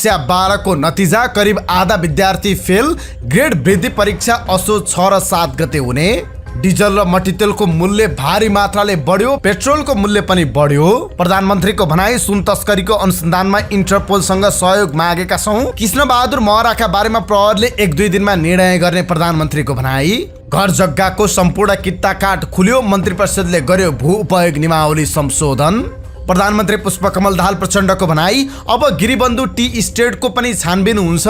कक्षा 12 को नतिजा करिब आधा विद्यार्थी फेल। ग्रेड वृद्धि परीक्षा असोज 6 र 7 गते हुने। डिजल र मट्टीतेलको मूल्य भारी मात्राले बढ्यो। पेट्रोलको मूल्य पनि बढ्यो। प्रधानमन्त्रीको भनाई सुन तस्करीको अनुसन्धानमा इन्टरपोलसँग सहयोग मागेका छौं। कृष्ण बहादुर महराका बारेमा प्रहरीले 1-2 दिनमा निर्णय गर्ने प्रधानमन्त्रीको भनाई। घर जग्गाको सम्पूर्ण किता काट खुल्यो। मन्त्री परिषदले गर्यो भू उपयोग नियमावली संशोधन। प्रधानमन्त्री पुष्पकमल दाहाल प्रचण्डको भनाई अब गिरिबन्धु टी स्टेटको पनि छानबिन हुन्छ।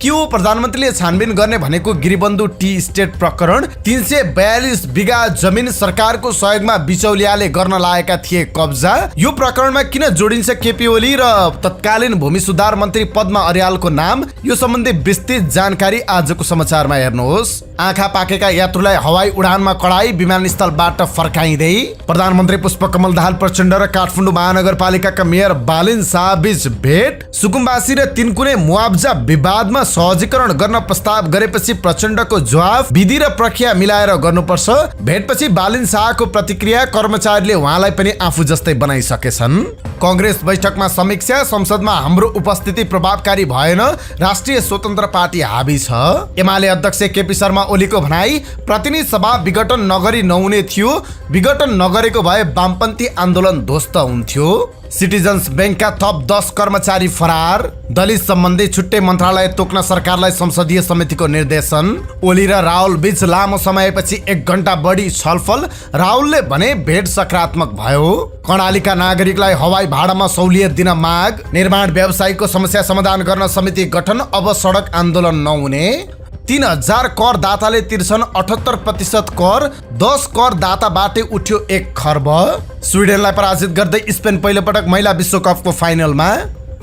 के हो प्रधानमन्त्रीले छानबिन गर्ने भनेको गिरिबन्धु टी स्टेट प्रकरण। 342 बिघा जमिन सरकारको सहयोगमा बिचौलियाले गर्न लागेका थिए कब्जा। यो प्रकरणमा किन जोडिन्छ केपी ओली र तत्कालीन भूमि सुधार मन्त्री पद्मा अर्यालको नाम? यो सम्बन्धी विस्तृत जानकारी आजको समाचारमा हेर्नुहोस्। आँखा पाकेका यात्रुलाई हवाई उडानमा कडाई, विमानस्थलबाट फर्काइँदै। प्रधानमन्त्री पुष्पकमल दाहाल प्रचण्ड र काठमाडौँ महानगरपालिकाका मेयर बालिन शाह बीच भेट। सुकुम्बासी र तिनकुने मुआब्जा विवादमा सहजीकरण गर्न प्रस्ताव गरेपछि प्रचण्डको जवाफ विधि र प्रक्रिया मिलाएर गर्नुपर्छ। भेटपछि बालिन शाहको प्रतिक्रिया कर्मचारीले उहाँलाई पनि आफू जस्तै बनाइसकेछन्। कांग्रेस बैठकमा समीक्षा। संसदमा हाम्रो उपस्थिति प्रभावकारी भएन, राष्ट्रिय स्वतन्त्र पार्टी हाबी छ। एमाले अध्यक्ष केपी शर्मा ओलीको भनाई प्रतिनिधि सभा विघटन नगरी नहुने थियो। विघटन नगरेको भए वामपन्थी आन्दोलन ध्वस्त हुन्थ्यो। सिटिजन्स बैंकका थप 10 कर्मचारी फरार। दलित सम्बन्धी छुट्टै मन्त्रालय तोक्न सरकारलाई संसदीय समितिको निर्देशन। ओली र राहुल बीच लामो समयपछि 1 घण्टा बढी छलफल। राहुलले भने भेट सकारात्मक भयो। कर्णालीका नागरिकलाई हवाई भाडामा सहुलियत दिन माग। निर्माण व्यवसायीको समस्या समाधान गर्न समिति गठन। अब सडक आन्दोलन नहुने। 3000 कर दाताले तिर्छन् 78% कर। 10 कर दाताबाटै उठ्यो 1 खर्ब। स्विडेनलाई पराजित गर्दै स्पेन पहिलोपटक महिला विश्वकपको फाइनलमा।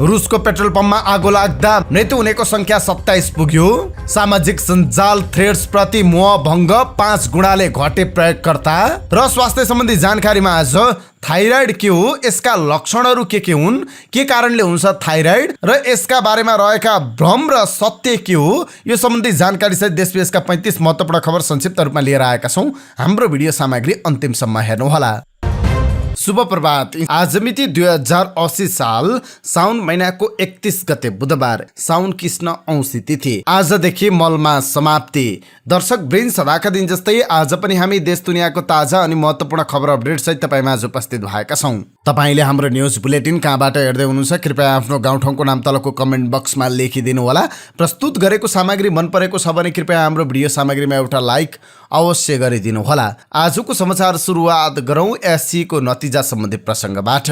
रुसको पेट्रोल पम्पमा आगो लाग्दा मृत्यु हुनेको संख्या 27 पुग्यो। सामाजिक सञ्जाल थ्रेड्स प्रति मोह भङ्ग 5 गुणाले घटे प्रयोगकर्ता। र स्वास्थ्य सम्बन्धी जानकारीमा आज थाइराइड के हो, यसका लक्षणहरू के हुन्, के कारणले हुन्छ थाइराइड र यसका बारेमा रहेका भ्रम र सत्य के हो, यो सम्बन्धी जानकारी सहित देश विदेशका 35 महत्त्वपूर्ण खबर संक्षिप्त रूपमा लिएर आएका छौं। हाम्रो भिडियो सामग्री अन्तिमसम्म हेर्नुहोला। शुभ प्रभात। आज मिति 2080 साल साउन महिनाको 31 गते बुधबार, साउन कृष्ण औँसी तिथि। आजदेखि मलमा समाप्ति। दर्शक वृन्द, सदाका दिन जस्तै आज पनि हामी देश दुनियाँको ताजा अनि महत्त्वपूर्ण खबर अपडेट सहित तपाईमाझ उपस्थित भएका छौं। तपाईले हाम्रो न्यूज बुलेटिन कहाँबाट हेर्दै हुनुहुन्छ कृपया आफ्नो गाउँठाउँको नाम तलको कमेन्ट बक्समा लेखिदिनु होला। प्रस्तुत गरेको सामग्री मन परेको छ भने कृपया हाम्रो भिडियो सामग्रीमा एउटा लाइक अवश्य गरिदिनु होला। आजको समाचार सुरुवात गरौँ एससी को नतिजा सम्बन्धी प्रसङ्गबाट।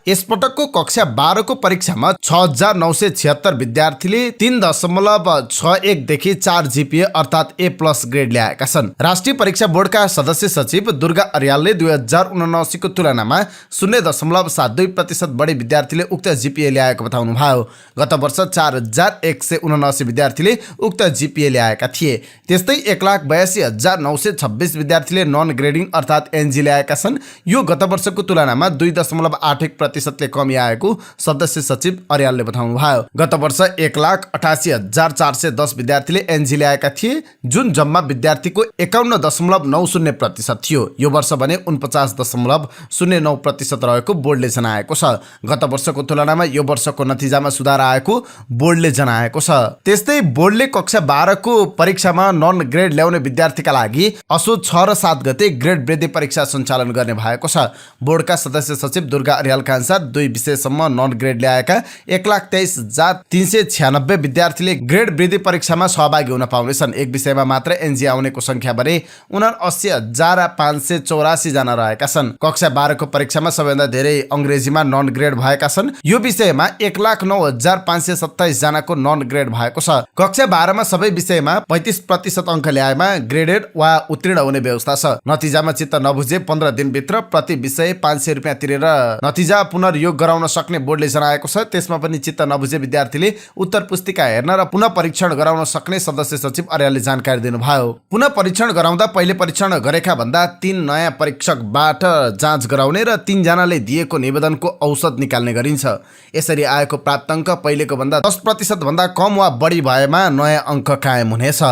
यसपटकको कक्षा 12 को परीक्षामा 6976 विद्यार्थीले 3.61 देखि 4 जीपीए अर्थात् A+ ग्रेड ल्याएका छन्। राष्ट्रिय परीक्षा बोर्डका सदस्य सचिव दुर्गा अर्यालले 2079 को तुलनामा 0.72% बढी विद्यार्थीले उक्त जीपीए ल्याएको बताउनुभयो। गत वर्ष 4179 विद्यार्थीले उक्त जीपीए ल्याएका थिए। त्यस्तै 1,82,926 विद्यार्थीले नन ग्रेडिङ अर्थात् एनजी ल्याएका छन्। यो गत वर्षको तुलनामा 2.81% ले कमी आएको सदस्य सचिव अर्यालले बताउनुभयो। गत वर्ष 1,88,410 विद्यार्थीले एनजी ल्याएका थिए, जुन जम्मा विद्यार्थीको 51.90% थियो। यो वर्ष भने 49.09% रहेको बोर्डले जनाएको छ। गत वर्षको तुलनामा यो वर्षको नतिजामा सुधार आएको बोर्डले जनाएको छ। त्यस्तै बोर्डले कक्षा 12 को परीक्षामा नन ग्रेड ल्याउने विद्यार्थीका लागि असोज 6 र 7 गते ग्रेड वृद्धि परीक्षा सञ्चालन गर्ने भएको छ। बोर्डका सदस्य सचिव दुर्गा अर्यालका अनुसार 2 विषयसम्म नन ग्रेड ल्याएका 1,23,396 विद्यार्थीले ग्रेड वृद्धि परीक्षामा सहभागी हुन पाउनेछन्। एक विषयमा मात्र एनजी आउनेको संख्या भने 79,584 जना रहेका छन्। कक्षा 12 को परीक्षामा सबैभन्दा धेरै अंग्रेजीमा नन ग्रेड भएका छन्। यो विषयमा 1,09,527 जनाको नन ग्रेड भएको छ। कक्षा 12 मा सबै विषयमा 35% अंक ल्याएमा ग्रेडेड वा उत्तीर्ण हुने व्यवस्था छ। नतिजामा चित्त नबुझे 15 दिनभित्र प्रति विषय 500 रुपैयाँ तिरेर नतिजा पुनर्योग गराउन सक्ने बोर्डले जनाएको छ। त्यसमा पनि चित्त नबुझे विद्यार्थीले उत्तर पुस्तिका हेर्न र पुनः परीक्षण गराउन सक्ने सदस्य सचिव अर्यालले जानकारी दिनुभयो। पुनः परीक्षण गराउँदा पहिले परीक्षण गरेका भन्दा 3 नयाँ परीक्षकबाट जाँच गराउने र 3 जनाले दिएको निवेदनको औसत निकाल्ने गरिन्छ। यसरी आएको प्राप्त अङ्क पहिलेको भन्दा 10% भन्दा कम वा बढी भएमा नयाँ अङ्क कायम हुनेछ।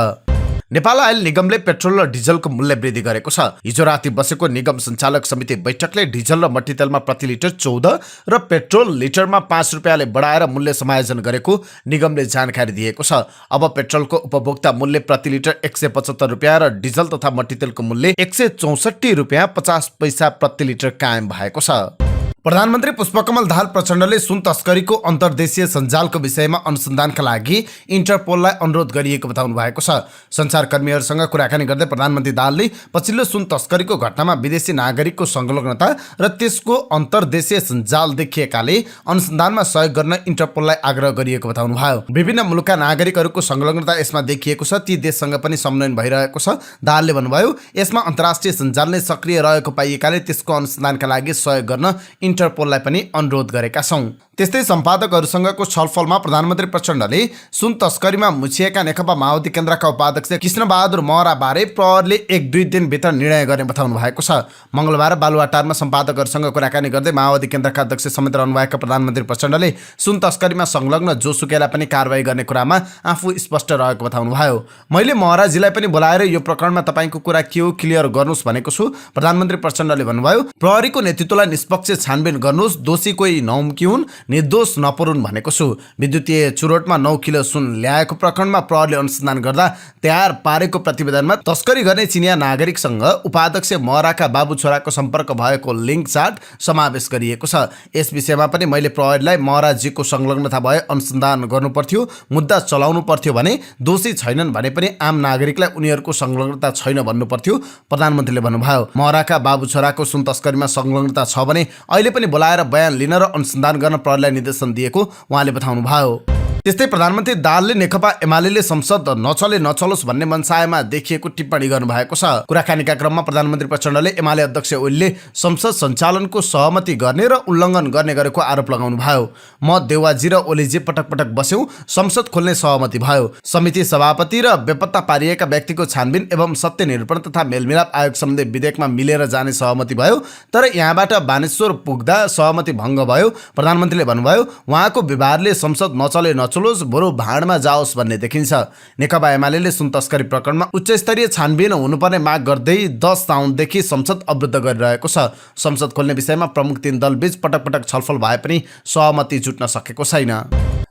नेपाल आयल निगमले पेट्रोल र डिजलको मूल्य वृद्धि गरेको छ। हिजो राति बसेको निगम सञ्चालक समिति बैठकले डिजल र मट्टीतेलमा प्रति लिटर 14 र पेट्रोल लिटरमा 5 रुपियाँले बढाएर मूल्य समायोजन गरेको निगमले जानकारी दिएको छ। अब पेट्रोलको उपभोक्ता मूल्य प्रति लिटर 175 रुपियाँ र डिजल तथा मट्टीतेलको मूल्य 164 रुपियाँ 50 पैसा प्रति लिटर कायम भएको छ। प्रधानमन्त्री पुष्पकमल दाहाल प्रचण्डले सुन तस्करीको अन्तर्देशीय सञ्जालको विषयमा अनुसन्धानका लागि इन्टरपोललाई अनुरोध गरिएको बताउनु भएको छ। सञ्चारकर्मीहरूसँग कुराकानी गर्दै प्रधानमन्त्री दाहालले पछिल्लो सुन तस्करीको घटनामा विदेशी नागरिकको संलग्नता र त्यसको अन्तर्देशीय सञ्जाल देखिएकाले अनुसन्धानमा सहयोग गर्न इन्टरपोललाई आग्रह गरिएको बताउनुभयो। विभिन्न मुलुकका नागरिकहरूको संलग्नता यसमा देखिएको छ, ती देशसँग पनि समन्वय भइरहेको छ। दाहालले भन्नुभयो, यसमा अन्तर्राष्ट्रिय सञ्जाल नै सक्रिय रहेको पाइएकाले त्यसको अनुसन्धानका लागि सहयोग गर्न इन्टरपोललाई पनि अनुरोध गरेका छौं। त्यस्तै सम्पादकहरूसँगको छलफलमा प्रधानमन्त्री प्रचण्डले सुन तस्करीमा मुछिएका नेकपा माओवादी केन्द्रका उपाध्यक्ष कृष्णबहादुर महरा बारे प्रहरले 1-2 दिनभित्र निर्णय गर्ने बताउनु भएको छ। मंगलबार बालुवाटारमा सम्पादकहरूसँग कुराकानी गर्दै माओवादी केन्द्रका अध्यक्ष समेत रहनुभएका प्रधानमन्त्री प्रचण्डले सुन तस्करीमा संलग्न जोसुकैलाई पनि कारबाही गर्ने कुरामा आफू स्पष्ट रहेको बताउनुभयो। मैले महराजीलाई पनि बोलाएर यो प्रकरणमा तपाईको कुरा के हो क्लियर गर्नुस् भनेको छु। प्रधानमन्त्री प्रचण्डले भन्नुभयो, प्रहरीको नेतृत्वलाई निष्पक्ष छानबिन गर्नुस्, दोषी कोही नउम्किउन्, निर्दोष नपरुन् भनेको छु। विद्युतीय चुरोटमा 9 किलो सुन ल्याएको प्रकरणमा प्रहरीले अनुसन्धान गर्दा तयार पारेको प्रतिवेदनमा तस्करी गर्ने चिनिया नागरिकसँग उपाध्यक्ष महराका बाबु छोराको सम्पर्क भएको लिङ्क चार्ट समावेश गरिएको छ। यस विषयमा पनि मैले प्रहरीलाई महराजीको संलग्नता भए अनुसन्धान गर्नुपर्थ्यो, मुद्दा चलाउनु पर्थ्यो भने दोषी छैनन् भने पनि आम नागरिकलाई उनीहरूको संलग्नता छैन भन्नुपर्थ्यो। प्रधानमन्त्रीले भन्नुभयो, महराका बाबु छोराको सुन तस्करीमा संलग्नता छ भने अहिले पनि बोलाएर बयान लिन र अनुसन्धान गर्न प्रहरीलाई निर्देशन दिएको उहाँले बताउनुभयो। त्यस्तै प्रधानमन्त्री दाहालले नेकपा एमाले संसद नचलोस् भन्ने मनसायमा देखिएको टिप्पणी गर्नुभएको छ। कुराकानीका क्रममा प्रधानमन्त्री प्रचण्डले एमाले अध्यक्ष ओलीले संसद सञ्चालनको सहमति गर्ने र उल्लङ्घन गर्ने गरेको आरोप लगाउनुभयो। म देवाजी र ओलीजी पटक पटक बस्यौं, संसद खोल्ने सहमति भयो। समिति सभापति र बेपत्ता पारिएका व्यक्तिको छानबिन एवं सत्य निरूपण तथा मेलमिलाप आयोग सम्बन्धी विधेयकमा मिलेर जाने सहमति भयो, तर यहाँबाट बानेश्वर पुग्दा सहमति भङ्ग भयो। प्रधानमन्त्रीले भन्नुभयो, उहाँको व्यवहारले संसद नचलोस् बरु भाँडमा जाओस् भन्ने देखिन्छ। नेकपा एमाले सुन तस्करी प्रकरणमा उच्चस्तरीय छानबिन हुनुपर्ने माग गर्दै 10 साउनदेखि संसद अवरुद्ध गरिरहेको छ। संसद खोल्ने विषयमा प्रमुख 3 दलबीच पटक पटक छलफल भए पनि सहमति जुट्न सकेको छैन।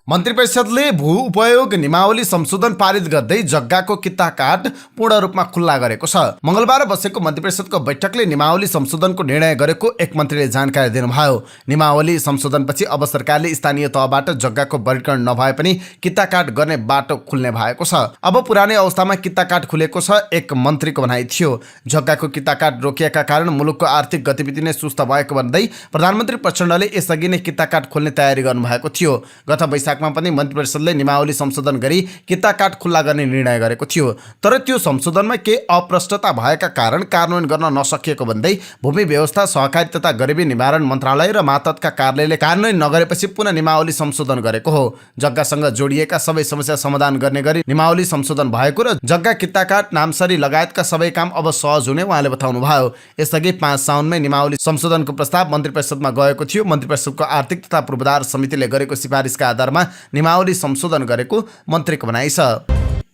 मन्त्री परिषदले भू उपयोग नियमावली संशोधन पारित गर्दै जग्गाको किता काट पूर्ण रूपमा खुल्ला गरेको छ। मंगलबार बसेको मन्त्री परिषदको बैठकले नियमावली संशोधनको निर्णय गरेको एक मन्त्रीले जानकारी दिनुभयो। नियमावली संशोधनपछि अब सरकारले स्थानीय तहबाट जग्गाको वर्गीकरण नभए पनि किता काट गर्ने बाटो खुल्ने भएको छ। अब पुरानै अवस्थामा किता काट खुलेको छ, एक मन्त्रीको भनाइ थियो। जग्गाको किता काट रोकिएका कारण मुलुकको आर्थिक गतिविधि नै सुस्त भएको भन्दै प्रधानमन्त्री प्रचण्डले यसअघि नै किता काट खोल्ने तयारी गर्नुभएको थियो। गत वैशाखमा पनि मन्त्री परिषदले नियमावली संशोधन गरी किता काट खुल्ला गर्ने निर्णय गरेको थियो, तर त्यो संशोधनमा केही अप्रष्टता भएका कारण कार्यान्वयन गर्न नसकिएको भन्दै भूमि व्यवस्था, सहकारी तथा गरिबी निवारण मन्त्रालय र मातहतका कार्यालयले कार्यान्वयन नगरेपछि पुनः नियमावली संशोधन गरेको हो। जग्गासँग जोडिएका सबै समस्या समाधान गर्ने गरी नियमावली संशोधन भएको र जग्गा किता काट, नामसरी लगायतका सबै काम अब सहज हुने उहाँले बताउनुभयो। यसअघि 5 साउनमै नियमावली संशोधनको प्रस्ताव मन्त्री परिषदमा गएको थियो। मन्त्री परिषदको आर्थिक तथा पूर्वाधार समितिले गरेको सिफारिसका आधारमा नियमावली संशोधन गरेको मन्त्रीको भनाइ छ।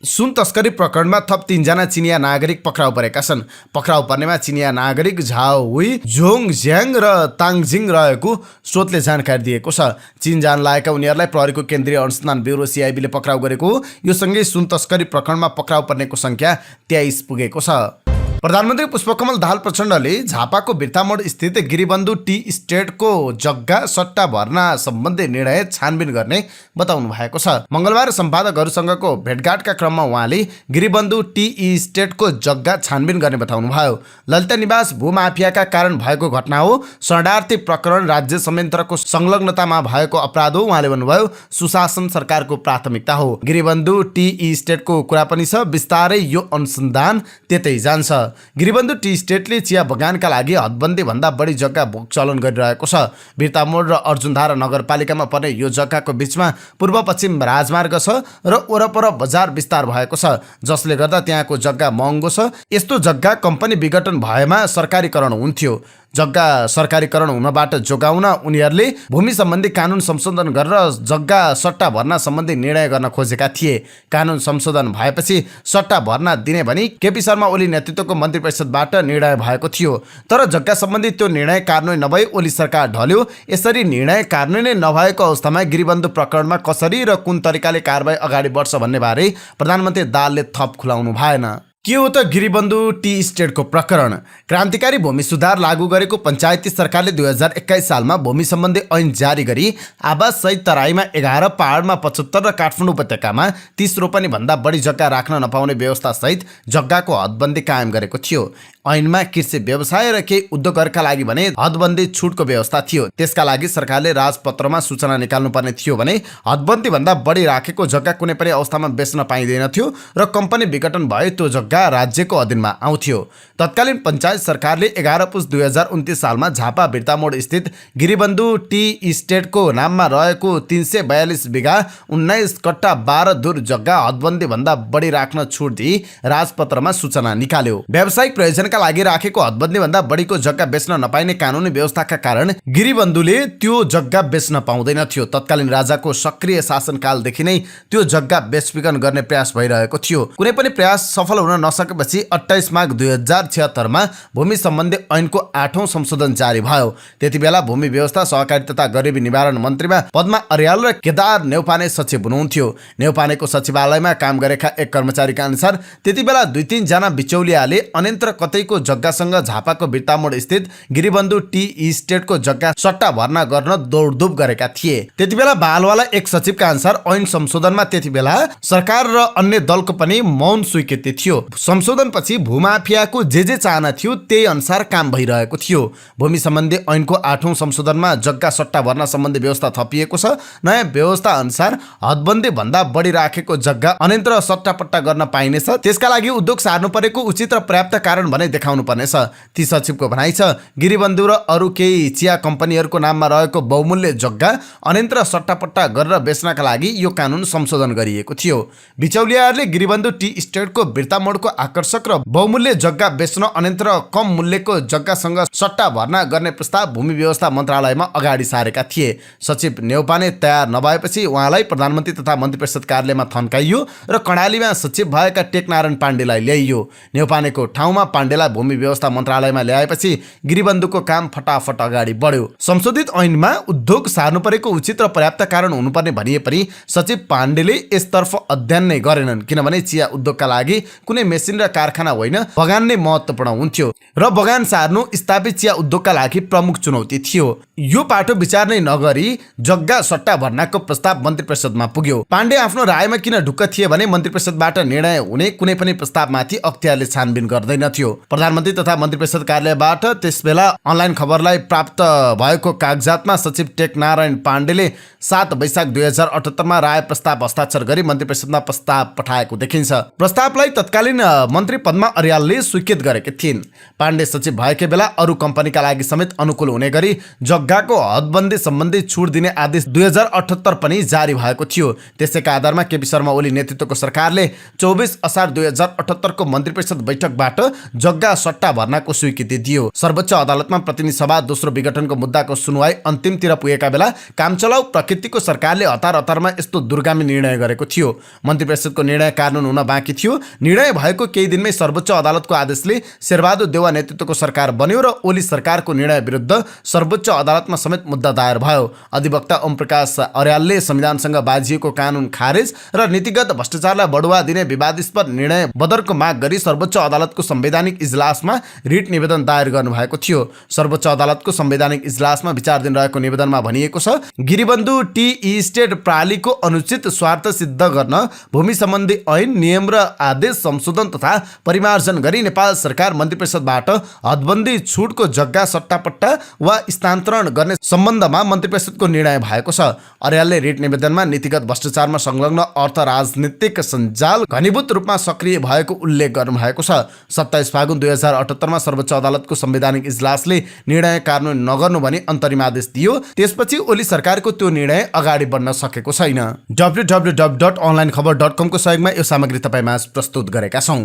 सुन तस्करी प्रकरणमा थप 3 जना चिनिया नागरिक पक्राउ परेका छन्। पक्राउ पर्नेमा चिनिया नागरिक झाओ हुई, जोङ ज्याङ र ताङजिङ रहेको स्रोतले जानकारी दिएको छ। चीन जान लागेका उनीहरूलाई प्रहरीको केन्द्रीय अनुसन्धान ब्युरो CIB ले पक्राउ गरेको हो। यो सँगै सुन तस्करी प्रकरणमा पक्राउ पर्नेको संख्या 23 पुगेको छ। प्रधानमन्त्री पुष्पकमल दाहाल प्रचण्डले झापाको बिर्तामोड स्थित गिरिबन्धु टी इस्टेटको जग्गा सट्टा भर्ना सम्बन्धी निर्णय छानबिन गर्ने बताउनु भएको छ। मंगलबार सम्पादकहरूसँगको भेटघाटका क्रममा उहाँले गिरिबन्धु टी इस्टेटको जग्गा छानबिन गर्ने बताउनुभयो। ललिता निवास भूमाफियाका कारण भएको घटना हो, शरणार्थी प्रकरण राज्य संयन्त्रको संलग्नतामा भएको अपराध हो। उहाँले भन्नुभयो, सुशासन सरकारको प्राथमिकता हो। गिरिबन्धु टी इस्टेटको कुरा पनि छ, बिस्तारै यो अनुसन्धान त्यतै जान्छ। गिरिबन्धु टी स्टेटले चिया बगानका लागि हदबन्दी भन्दा बढी जग्गा चलन गरिरहेको छ। बिर्तामोड र अर्जुनधारा नगरपालिकामा पर्ने यो जग्गाको बीचमा पूर्व पश्चिम राजमार्ग छ र वरपर बजार विस्तार भएको छ, जसले गर्दा त्यहाँको जग्गा महँगो छ। यस्तो जग्गा कम्पनी विघटन भएमा सरकारीकरण हुन्थ्यो। जग्गा सरकारीकरण हुनबाट जोगाउन उनीहरूले भूमि सम्बन्धी कानुन संशोधन गरेर जग्गा सट्टा भर्ना सम्बन्धी निर्णय गर्न खोजेका थिए। कानुन संशोधन भएपछि सट्टा भर्ना दिने भनी केपी शर्मा ओली नेतृत्वको मन्त्री परिषदबाट निर्णय भएको थियो। तर जग्गा सम्बन्धी त्यो निर्णय कार्यान्वयन नभई ओली सरकार ढल्यो। यसरी निर्णय कार्यान्वयन नभएको अवस्थामा गिरिबन्धु प्रकरणमा कसरी र कुन तरिकाले कारबाही अगाडि बढ्छ भन्ने बारे प्रधानमन्त्री दाहालले थप खुलाउनु भएन। के हो त गिरिबन्धु टी स्टेटको प्रकरण? क्रान्तिकारी भूमि सुधार लागू गरेको पञ्चायती सरकारले 2021 सालमा भूमि सम्बन्धी ऐन जारी गरी आवास सहित तराईमा 11, पहाडमा 75 र काठमाडौँ उपत्यकामा 30 रोपनी भन्दा बढी जग्गा राख्न नपाउने व्यवस्था सहित जग्गाको हदबन्दी कायम गरेको थियो। ऐनमा कृषि व्यवसाय र केही उद्योगहरूका लागि भने हदबन्दी छुटको व्यवस्था थियो। त्यसका लागि सरकारले राजपत्रमा सूचना निकाल्नुपर्ने थियो भने हदबन्दी भन्दा बढी राखेको जग्गा कुनै पनि अवस्थामा बेच्न पाइँदैन थियो र कम्पनी विघटन भए त्यो जग्गा राज्यको अधीनमा आउँथ्यो। तत्कालीन पञ्चायत सरकारले 11 पुस 2029 सालमा झापा बिर्तामोड स्थित गिरिबन्धु टी स्टेटको नाममा रहेको 342 बिघा 19 कट्टा 12 धुर जग्गा हदबन्दी भन्दा बढी राख्न छुट दिई राजपत्रमा सूचना निकाल्यो। व्यावसायिक प्रयोजनका लागि राखेको हदबन्दी भन्दा बढीको जग्गा बेच्न नपाइने कानुनी व्यवस्थाका कारण गिरिबन्धुले त्यो जग्गा बेच्न पाउँदैन थियो। तत्कालीन राजाको सक्रिय शासनकालदेखि नै त्यो जग्गा बेचबिखन गर्ने प्रयास भइरहेको थियो। कुनै पनि प्रयास सफल हुन नसकेपछि 28 माघ 2076 मा भूमि सम्बन्धी ऐनको 8औं संशोधन जारी भयो। त्यतिबेला भूमि व्यवस्था, सहकारी तथा गरिबी निवारण मन्त्रीमा पद्मा अर्याल र केदार नेउपाने सचिव हुनुहुन्थ्यो। नेउपानेको सचिवालयमा काम गरेका एक कर्मचारीका अनुसार त्यतिबेला 2-3 जना बिचौलियाले अन्यन्त्र कतैको जग्गासँग झापाको बिर्तामोड स्थित गिरिबन्धु टी स्टेटको जग्गा सट्टा भर्ना गर्न दौडधुप गरेका थिए। त्यतिबेला बालवाला एक सचिवका अनुसार ऐन संशोधनमा त्यतिबेला सरकार र अन्य दलको पनि मौन स्वीकृति थियो। संशोधनपछि भूमाफियाको जे चाहना थियो त्यही अनुसार काम भइरहेको थियो। भूमि सम्बन्धी ऐनको 8औं संशोधनमा जग्गा सट्टा भर्ना सम्बन्धी व्यवस्था थपिएको छ। नयाँ व्यवस्था अनुसार हदबन्दी भन्दा बढी राखेको जग्गा अन्यन्त्र सट्टापट्टा गर्न पाइनेछ। त्यसका लागि उद्योग सार्नु परेको उचित र पर्याप्त कारण भने देखाउनु पर्नेछ। ती सचिवको भनाइ छ गिरिबन्धु र अरू केही चिया कम्पनीहरूको नाममा रहेको बहुमूल्य जग्गा अन्यन्त्र सट्टापट्टा गरेर बेच्नका लागि यो कानुन संशोधन गरिएको थियो। बिचौलियाहरूले गिरिबन्धु टी स्टेटको बिर्तामोडको आकर्षक र बहुमूल्य जग्गा बेच्न अन्यन्त्र कम मूल्यको जग्गासँग सट्टा भर्ना गर्ने प्रस्ताव भूमि व्यवस्था मन्त्रालयमा अगाडि सारेका थिए। सचिव नेउपाने तयार नभएपछि उहाँलाई प्रधानमन्त्री तथा मन्त्री परिषद कार्यालयमा थन्काइयो र कर्णालीमा सचिव भएका टेकनारायण पाण्डेलाई ल्याइयो। नेउपानेको ठाउँमा पाण्डेलाई भूमि व्यवस्था मन्त्रालयमा ल्याएपछि गिरिबन्धुको काम फटाफट अगाडि बढ्यो। संशोधित ऐनमा उद्योग सार्नु परेको उचित र पर्याप्त कारण हुनुपर्ने भनिए पनि सचिव पाण्डेले यसतर्फ अध्ययन नै गरेनन्। किनभने चिया उद्योगका लागि कुनै मेसिन र कारखाना होइन, बगान नै महत्त्वपूर्ण हुन्थ्यो र बगान सार्नु स्थापित चिया उद्योगका लागि प्रमुख चुनौती थियो। यो पाटो विचार नै नगरी जग्गा सट्टा भर्नाको प्रस्ताव मन्त्री परिषदमा पुग्यो। पाण्डे आफ्नो रायमा किन ढुक्क थिए भने मन्त्री परिषदबाट निर्णय हुने कुनै पनि प्रस्तावमाथि अख्तियारले छानबिन गर्दैनथ्यो। प्रधानमन्त्री तथा मन्त्री परिषद कार्यालयबाट त्यसबेला अनलाइन खबरलाई प्राप्त भएको कागजातमा सचिव टेकनारायण पाण्डेले 7 वैशाख 2078 मा राय प्रस्ताव हस्ताक्षर गरी मन्त्री परिषदमा प्रस्ताव पठाएको देखिन्छ। प्रस्तावलाई तत्कालीन मन्त्री पद्मा अर्यालले स्वीकृत गरेकी थिइन्। पाण्डे सचिव भएकै बेला अरू कम्पनीका लागि समेत अनुकूल हुने गरी जग्गाको हदबन्दी सम्बन्धी छुट दिने आदेश 2078 पनि जारी भएको थियो। त्यसैका आधारमा केपी शर्मा ओली नेतृत्वको सरकारले 24 असार 2078 को मन्त्री परिषद बैठकबाट जग्गा सट्टा भर्नाको स्वीकृति दियो। सर्वोच्च अदालतमा प्रतिनिधि सभा दोस्रो विघटनको मुद्दाको सुनवाई अन्तिमतिर पुगेका बेला कामचलाउ प्रकृतिको सरकारले हतारमा यस्तो दुर्गामी निर्णय गरेको थियो। मन्त्री परिषदको निर्णय कानुन हुन बाँकी थियो। निर्णय भएको केही दिनमै सर्वोच्च अदालतको आदेशले शेरबहादुर देउवा नेतृत्वको सरकार बन्यो र ओली सरकारको निर्णय विरुद्ध सर्वोच्च अदालतमा समेत मुद्दा दायर भयो। अधिवक्ता ओम प्रकाश अर्यालले संविधानसँग बाजिएको कानुन खारेज र नीतिगत भ्रष्टाचारलाई बढुवा दिने विवादास्पद निर्णय बदरको माग गरी सर्वोच्च अदालतको संवैधानिक इजलासमा रिट निवेदन दायर गर्नुभएको थियो। सर्वोच्च अदालतको संवैधानिक इजलासमा विचाराधीन रहेको निवेदनमा भनिएको छ गिरिबन्धु टी स्टेट प्रणालीको अनुचित स्वार्थ सिद्ध गर्न भूमि सम्बन्धी ऐन, नियम र आदेश संशोधन तथा परिमार्जन गरी नेपाल सरकार मन्त्री परिषदबाट हदबन्दी छुटको जग्गा सट्टापट्टा वा स्थानान्तरण गर्ने सम्बन्धमा मन्त्री परिषदको निर्णय भएको छ। अर्यालले रिट निवेदनमा नीतिगत भ्रष्टाचारमा संलग्न अर्थ राजनीतिक सञ्जाल घनीभूत रूपमा सक्रिय भएको उल्लेख गर्नुभएको छ। 27 फागुन 2078 मा सर्वोच्च अदालतको संवैधानिक इजलासले निर्णय कानुन नगर्नु भनी अन्तरिम आदेश दियो। त्यसपछि ओली सरकारको त्यो निर्णय अगाडि बढ्न सकेको छैन। www.onlinekhabar.com को सहयोगमा यो सामग्री तपाईमा प्रस्तुत गरेका छौं।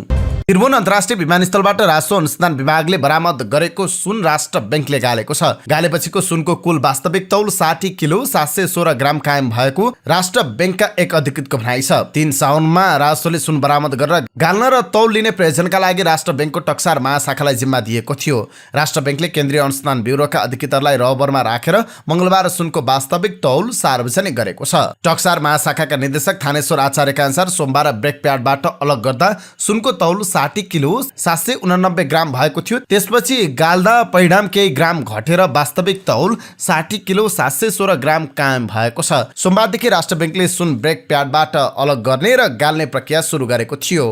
त्रिभुवन अन्तर्राष्ट्रिय विमानस्थलबाट राजस्व अनुसन्धान विभागले बरामद गरेको सुन राष्ट्र बैंकले गालेको छ। गालेपछिको सुनको कुल वास्तविक तौल 60 किलो 716 ग्राम कायम भएको राष्ट्र बैंकका एक अधिकृतको भनाइ छ। 3 साउनमा राजस्वले सुन बरामद गरेर गाल्न र तौल लिने प्रयोजनका लागि राष्ट्र बैंकको टक्सार महाशाखालाई जिम्मा दिएको थियो। राष्ट्र बैंकले केन्द्रीय अनुसन्धान ब्युरोका अधिकृतहरूलाई रहबरमा राखेर मंगलबार सुनको वास्तविक तौल सार्वजनिक गरेको छ। टक्सार महाशाखाका निर्देशक थानेश्वर आचार्यका अनुसार सोमबार ब्रेक प्याडबाट अलग गर्दा सुनको तौल 60 किलो 789 ग्राम भएको थियो। त्यसपछि गाल्दा परिणाम केही ग्राम घटेर वास्तविक तौल 60 किलो 716 ग्राम कायम भएको छ। सोमबारदेखि राष्ट्र बैंकले सुन ब्रेक प्याडबाट अलग गर्ने र गाल्ने प्रक्रिया सुरु गरेको थियो।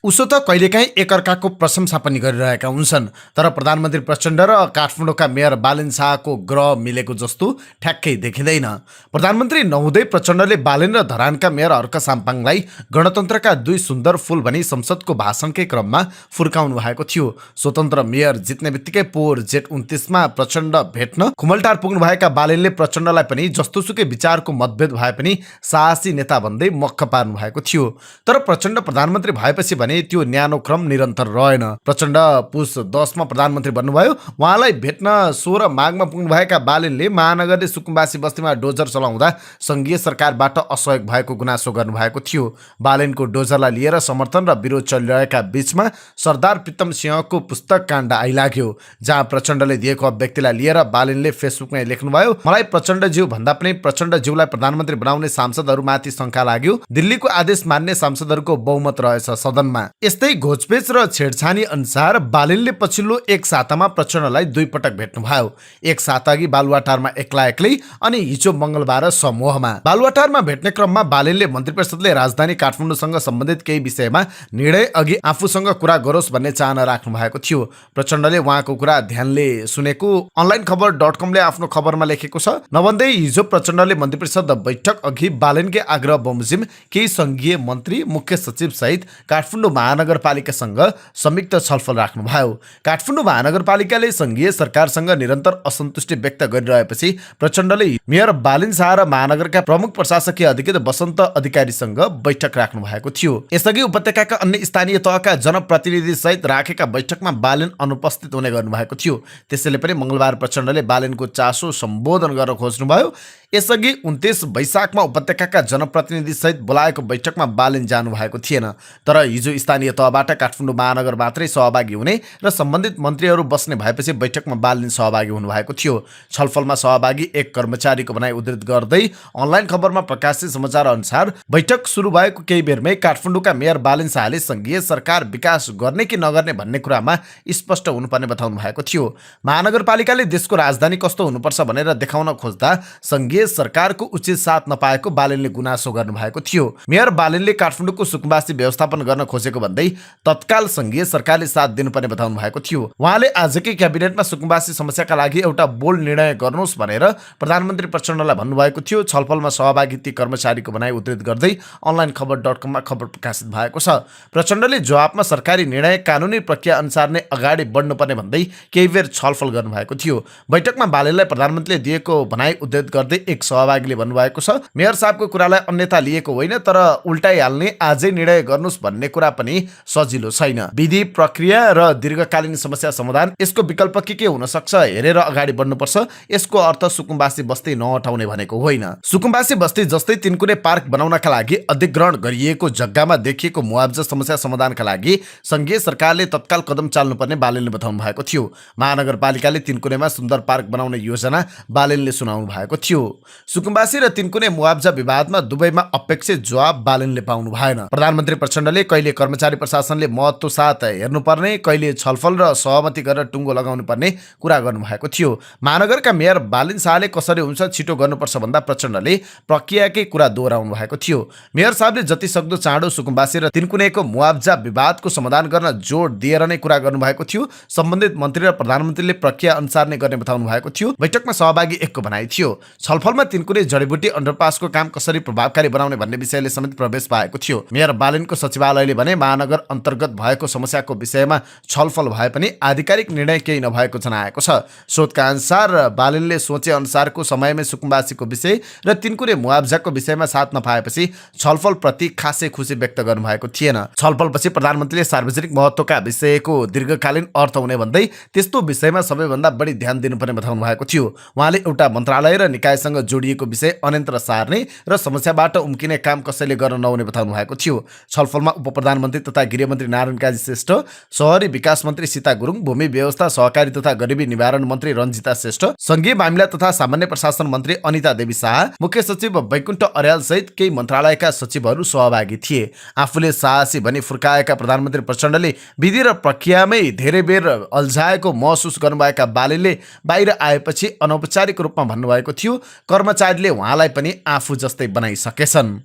उसो त कहिलेकाहीँ एकअर्काको प्रशंसा पनि गरिरहेका हुन्छन्, तर प्रधानमन्त्री प्रचण्ड र काठमाडौँका मेयर बालेन शाहको ग्रह मिलेको जस्तो ठ्याक्कै देखिँदैन। प्रधानमन्त्री नहुँदै प्रचण्डले बालेन र धरानका मेयर अर्क साम्पाङलाई गणतन्त्रका 2 सुन्दर फूल भनी संसदको भाषणकै क्रममा फुर्काउनु भएको थियो। स्वतन्त्र मेयर जित्ने बित्तिकै पोहोर जेठ 29 मा प्रचण्ड भेट्न खुमलटार पुग्नु भएका बालेनले प्रचण्डलाई पनि जस्तोसुकै विचारको मतभेद भए पनि साहसी नेता भन्दै मक्ख पार्नु भएको थियो। तर प्रचण्ड प्रधानमन्त्री भएपछि भने त्यो न्यानो क्रम निरन्तर रहेन। प्रचण्ड पुस 10 मा प्रधानमन्त्री बन्नुभयो। उहाँलाई भेट्न 16 माघमा पुग्नु भएका बालेनले महानगरले सुकुम्बासी बस्तीमा डोजर चलाउँदा संघीय सरकारबाट असहयोग भएको गुनासो गर्नुभएको थियो। बालेनको डोजरलाई लिएर समर्थन र विरोध चलिरहेका बीचमा सरदार प्रीतम सिंहको पुस्तक काण्ड आइलाग्यो, जहाँ प्रचण्डले दिएको अभिव्यक्तिलाई लिएर बालेनले फेसबुकमा लेख्नुभयो, मलाई प्रचण्डज्यू भन्दा पनि प्रचण्डज्यूलाई प्रधानमन्त्री बनाउने सांसदहरूमाथि शङ्का लाग्यो। दिल्लीको आदेश मान्ने सांसदहरूको बहुमत रहेछ सदनमा। यस्तै घोचपेच र छेडछानी अनुसार बालेनले पछिल्लो एक सातामा प्रचण्डलाई 2 पटक भेट्नुभयो। एक साता अघि बालुवाटारमा एक्लै अनि हिजो मंगलबार समूहमा। बालुवाटारमा भेट्ने क्रममा बालेनले मन्त्री परिषदले राजधानी काठमाडौँसँग सम्बन्धित केही विषयमा निर्णय अघि आफूसँग कुरा गरोस् भन्ने चाहना राख्नु भएको थियो। प्रचण्डले उहाँको कुरा ध्यानले सुनेको onlinekhabar.com ले आफ्नो खबरमा लेखेको छ। नभन्दै हिजो प्रचण्डले मन्त्री परिषद बैठक अघि बालेनकै आग्रह बमोजिम केही संघीय मन्त्री मुख्य सचिव सहित काठमाडौँ महानगरपालिकासँग संयुक्त छलफल राख्नुभयो। काठमाडौँ महानगरपालिकाले संघीय सरकारसँग निरन्तर असन्तुष्टि व्यक्त गरिरहेपछि प्रचण्डले मेयर बालेन शाह र महानगरका प्रमुख प्रशासकीय अधिकृत वसन्त अधिकारीसँग बैठक राख्नु भएको थियो। यसअघि उपत्यकाका अन्य स्थानीय तहका जनप्रतिनिधि सहित राखेका बैठकमा बालेन अनुपस्थित हुने गर्नुभएको थियो। त्यसैले पनि मंगलबार प्रचण्डले बालेनको चासो सम्बोधन गर्न खोज्नुभयो। यसअघि 29 वैशाखमा उपत्यकाका जनप्रतिनिधि सहित बोलाएको बैठकमा बालेन जानु भएको थिएन। तर हिजो स्थानीय तहबाट काठमाडौँ महानगर मात्रै सहभागी हुने र सम्बन्धित मन्त्रीहरू बस्ने भएपछि बैठकमा बालेन सहभागी हुनुभएको थियो। छलफलमा सहभागी एक कर्मचारीको भनाइ उद्धृत गर्दै अनलाइन खबरमा प्रकाशित समाचार अनुसार बैठक सुरु भएको केही बेरमै काठमाडौँका मेयर बालेन शाहले संघीय सरकार विकास गर्ने कि नगर्ने भन्ने कुरामा स्पष्ट हुनुपर्ने बताउनु भएको थियो। महानगरपालिकाले देशको राजधानी कस्तो हुनुपर्छ भनेर देखाउन खोज्दा संघीय सरकारको उचित साथ नपाएको बालेनले गुनासो गर्नुभएको थियो। मेयर बालेनले काठमाडौँको सुकुम्बासी व्यवस्थापन गर्न खोजेको भन्दै तत्काल संघीय सरकारले साथ दिनुपर्ने बताउनु भएको थियो। उहाँले आजकै क्याबिनेटमा सुकुम्बासी समस्याका लागि एउटा बोल्ड निर्णय गर्नुहोस् भनेर प्रधानमन्त्री प्रचण्डलाई भन्नुभएको थियो। छलफलमा सहभागी ती कर्मचारीको भनाइ उद्धृत गर्दै onlinekhabar.com मा खबर प्रकाशित भएको छ। प्रचण्डले जवाफमा सरकारी निर्णय कानुनी प्रक्रिया अनुसार नै अगाडि बढ्नुपर्ने भन्दै केही बेर छलफल गर्नुभएको थियो। बैठकमा बालेनलाई प्रधानमन्त्रीले दिएको भनाइ उद्धृत गर्दै एक सहभागीले भन्नुभएको छ, मेयर साहबको कुरालाई अन्यथा लिएको होइन, तर उल्टाइहाल्ने आजै निर्णय गर्नुहोस् भन्ने कुरा पनि सजिलो छैन। विधि प्रक्रिया र दीर्घकालीन समस्या समाधान यसको विकल्प के हुन सक्छ हेरेर अगाडि बढ्नुपर्छ। यसको अर्थ सुकुम्बासी बस्ती नहटाउने भनेको होइन। सुकुम्बासी बस्ती जस्तै तिनकुने पार्क बनाउनका लागि अधिग्रहण गरिएको जग्गामा देखिएको मुआवजा समस्या समाधानका लागि संघीय सरकारले तत्काल कदम चाल्नुपर्ने बालेनले बताउनु भएको थियो। महानगरपालिकाले तिनकुनेमा सुन्दर पार्क बनाउने योजना बालेनले सुनाउनु भएको थियो। सुकुम्बासी र तिनकुने मुआवजा विवादमा दुवैमा अपेक्षित जवाब बालेनले पाउनु भएन। प्रधानमन्त्री प्रचण्डले कहिले कर्मचारी प्रशासनले महत्त्व साथ हेर्नुपर्ने, कहिले छलफल र सहमति गरेर टुङ्गो लगाउनु पर्ने कुरा गर्नुभएको थियो। महानगरका मेयर बालेन शाहले कसरी हुन्छ छिटो गर्नुपर्छ भन्दा प्रचण्डले प्रक्रियाकै कुरा दोहोऱ्याउनु भएको थियो। मेयर साहबले जति सक्दो चाँडो सुकुम्बासी र तिनकुनेको मुआवजा विवादको समाधान गर्न जोड दिएर नै कुरा गर्नुभएको थियो। सम्बन्धित मन्त्री र प्रधानमन्त्रीले प्रक्रिया अनुसार नै गर्ने बताउनु भएको थियो। बैठकमा सहभागी एकको भनाइ थियो। छलफलमा तिनकुने जडीबुटी अन्डरपासको काम कसरी प्रभावकारी बनाउने भन्ने विषयले समेत प्रवेश पाएको थियो। मेयर बालेनको सचिवालयले भने महानगर अन्तर्गत भएको समस्याको विषयमा छलफल भए पनि आधिकारिक निर्णय केही नभएको जनाएको छ। स्रोतका अनुसार बालिनले सोचे अनुसारको समयमै सुकुम्बासीको विषय र तिनकुरे मुआब्जाको विषयमा साथ नपाएपछि छलफलप्रति खासै खुसी व्यक्त गर्नुभएको थिएन। छलफलपछि प्रधानमन्त्रीले सार्वजनिक महत्त्वका विषयको दीर्घकालीन अर्थ हुने भन्दै त्यस्तो विषयमा सबैभन्दा बढी ध्यान दिनुपर्ने बताउनु भएको थियो। उहाँले एउटा मन्त्रालय र निकायसँग जोडिएको विषय अन्यन्त्र सार्ने र समस्याबाट उम्किने काम कसैले गर्न नहुने बताउनु भएको थियो। छलफलमा उपप्रधानमन्त्री तथा गृहमन्त्री नारायण काजी श्रेष्ठ, शहरी विकास मन्त्री सीता गुरुङ, भूमि व्यवस्था सहकारी तथा गरिबी निवारण मन्त्री रञ्जिता श्रेष्ठ, संघीय मामिला तथा सामान्य प्रशासन मन्त्री अनिता देवी शाह, मुख्य सचिव वैकुण्ठ अर्याल सहित केही मन्त्रालयका सचिवहरू सहभागी थिए। आफूले साहसी भनी फुर्काएका प्रधानमन्त्री प्रचण्डले विधि र प्रक्रियामै धेरै बेर अल्झाएको महसुस गर्नुभएका बालिनले बाहिर आएपछि अनौपचारिक रूपमा भन्नुभएको थियो कर्मचारीले उहाँलाई पनि आफू जस्तै बनाइसकेछन्।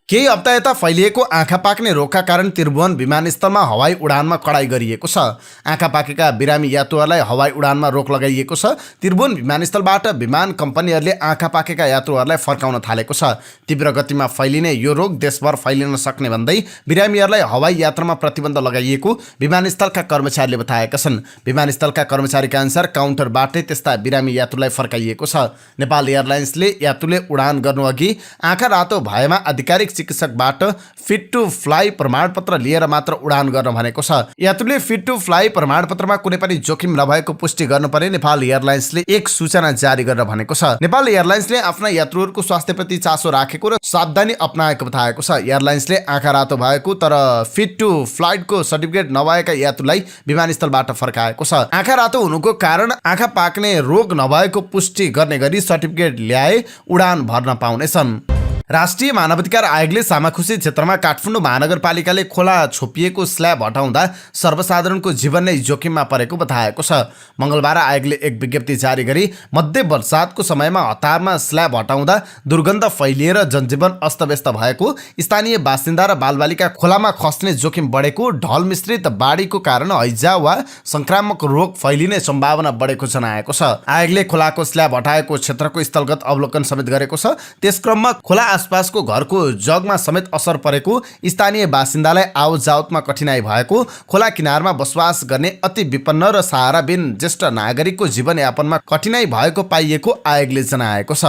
केही हप्ता यता फैलिएको आँखा पाक्ने रोगका कारण त्रिभुवन विमानस्थलमा हवाई उडानमा कडाई गरिएको छ। आँखा पाकेका बिरामी यात्रुहरूलाई हवाई उडानमा रोक लगाइएको छ। त्रिभुवन विमानस्थलबाट विमान कम्पनीहरूले आँखा पाकेका यात्रुहरूलाई फर्काउन थालेको छ। तीव्र गतिमा फैलिने यो रोग देशभर फैलिन सक्ने भन्दै बिरामीहरूलाई हवाई यात्रामा प्रतिबन्ध लगाइएको विमानस्थलका कर्मचारीले बताएका छन्। विमानस्थलका कर्मचारीका अनुसार काउन्टरबाटै त्यस्ता बिरामी यात्रुलाई फर्काइएको छ। नेपाल एयरलाइन्सले यात्रुले उडान गर्नुअघि आँखा रातो भएमा आधिकारिक चिकित्सकबाट फिट टु फ्लाइ प्रमाणपत्र लिएर मात्र उडान गर्न भनेको छ। यात्रुले फिट टु फ्लाइ प्रमाणपत्रमा कुनै पनि जोखिम नभएको पुष्टि गर्नुपर्ने नेपाल एयरलाइन्सले एक सूचना जारी गरेर भनेको छ। नेपाल एयरलाइन्सले आफ्ना यात्रुहरूको स्वास्थ्यप्रति चासो राखेको र सावधानी अपनाएको बताएको छ। एयरलाइन्सले आँखा रातो भएको तर फिट टु फ्लाइटको सर्टिफिकेट नभएका यात्रुलाई विमानस्थलबाट फर्काएको छ। आँखा रातो हुनुको कारण आँखा पाक्ने रोग नभएको पुष्टि गर्ने गरी सर्टिफिकेट ल्याए उडान भर्न पाउनेछन्। राष्ट्रिय मानवाधिकार आयोगले सामाखुसी क्षेत्रमा काठमाडौँ महानगरपालिकाले खोला छोपिएको स्ल्याब हटाउँदा सर्वसाधारणको जीवन नै जोखिममा परेको बताएको छ। मङ्गलबार आयोगले एक विज्ञप्ति जारी गरी मध्य बर्सातको समयमा हतारमा स्ल्याब हटाउँदा दुर्गन्ध फैलिएर जनजीवन अस्तव्यस्त भएको, स्थानीय बासिन्दा र बालबालिका खोलामा खस्ने जोखिम बढेको, ढल मिश्रित बाढीको कारण हैजा वा संक्रामक रोग फैलिने सम्भावना बढेको जनाएको छ। आयोगले खोलाको स्ल्याब हटाएको क्षेत्रको स्थलगत अवलोकन समेत गरेको छ। त्यसक्रममा खोला आसपासको घरको जगमा समेत असर परेको, स्थानीय बासिन्दालाई आवत जावतमा कठिनाई भएको, खोला किनारमा बसोबास गर्ने अति विपन्न र सहाराबिन ज्येष्ठ नागरिकको जीवनयापनमा कठिनाई भएको पाइएको आयोगले जनाएको छ।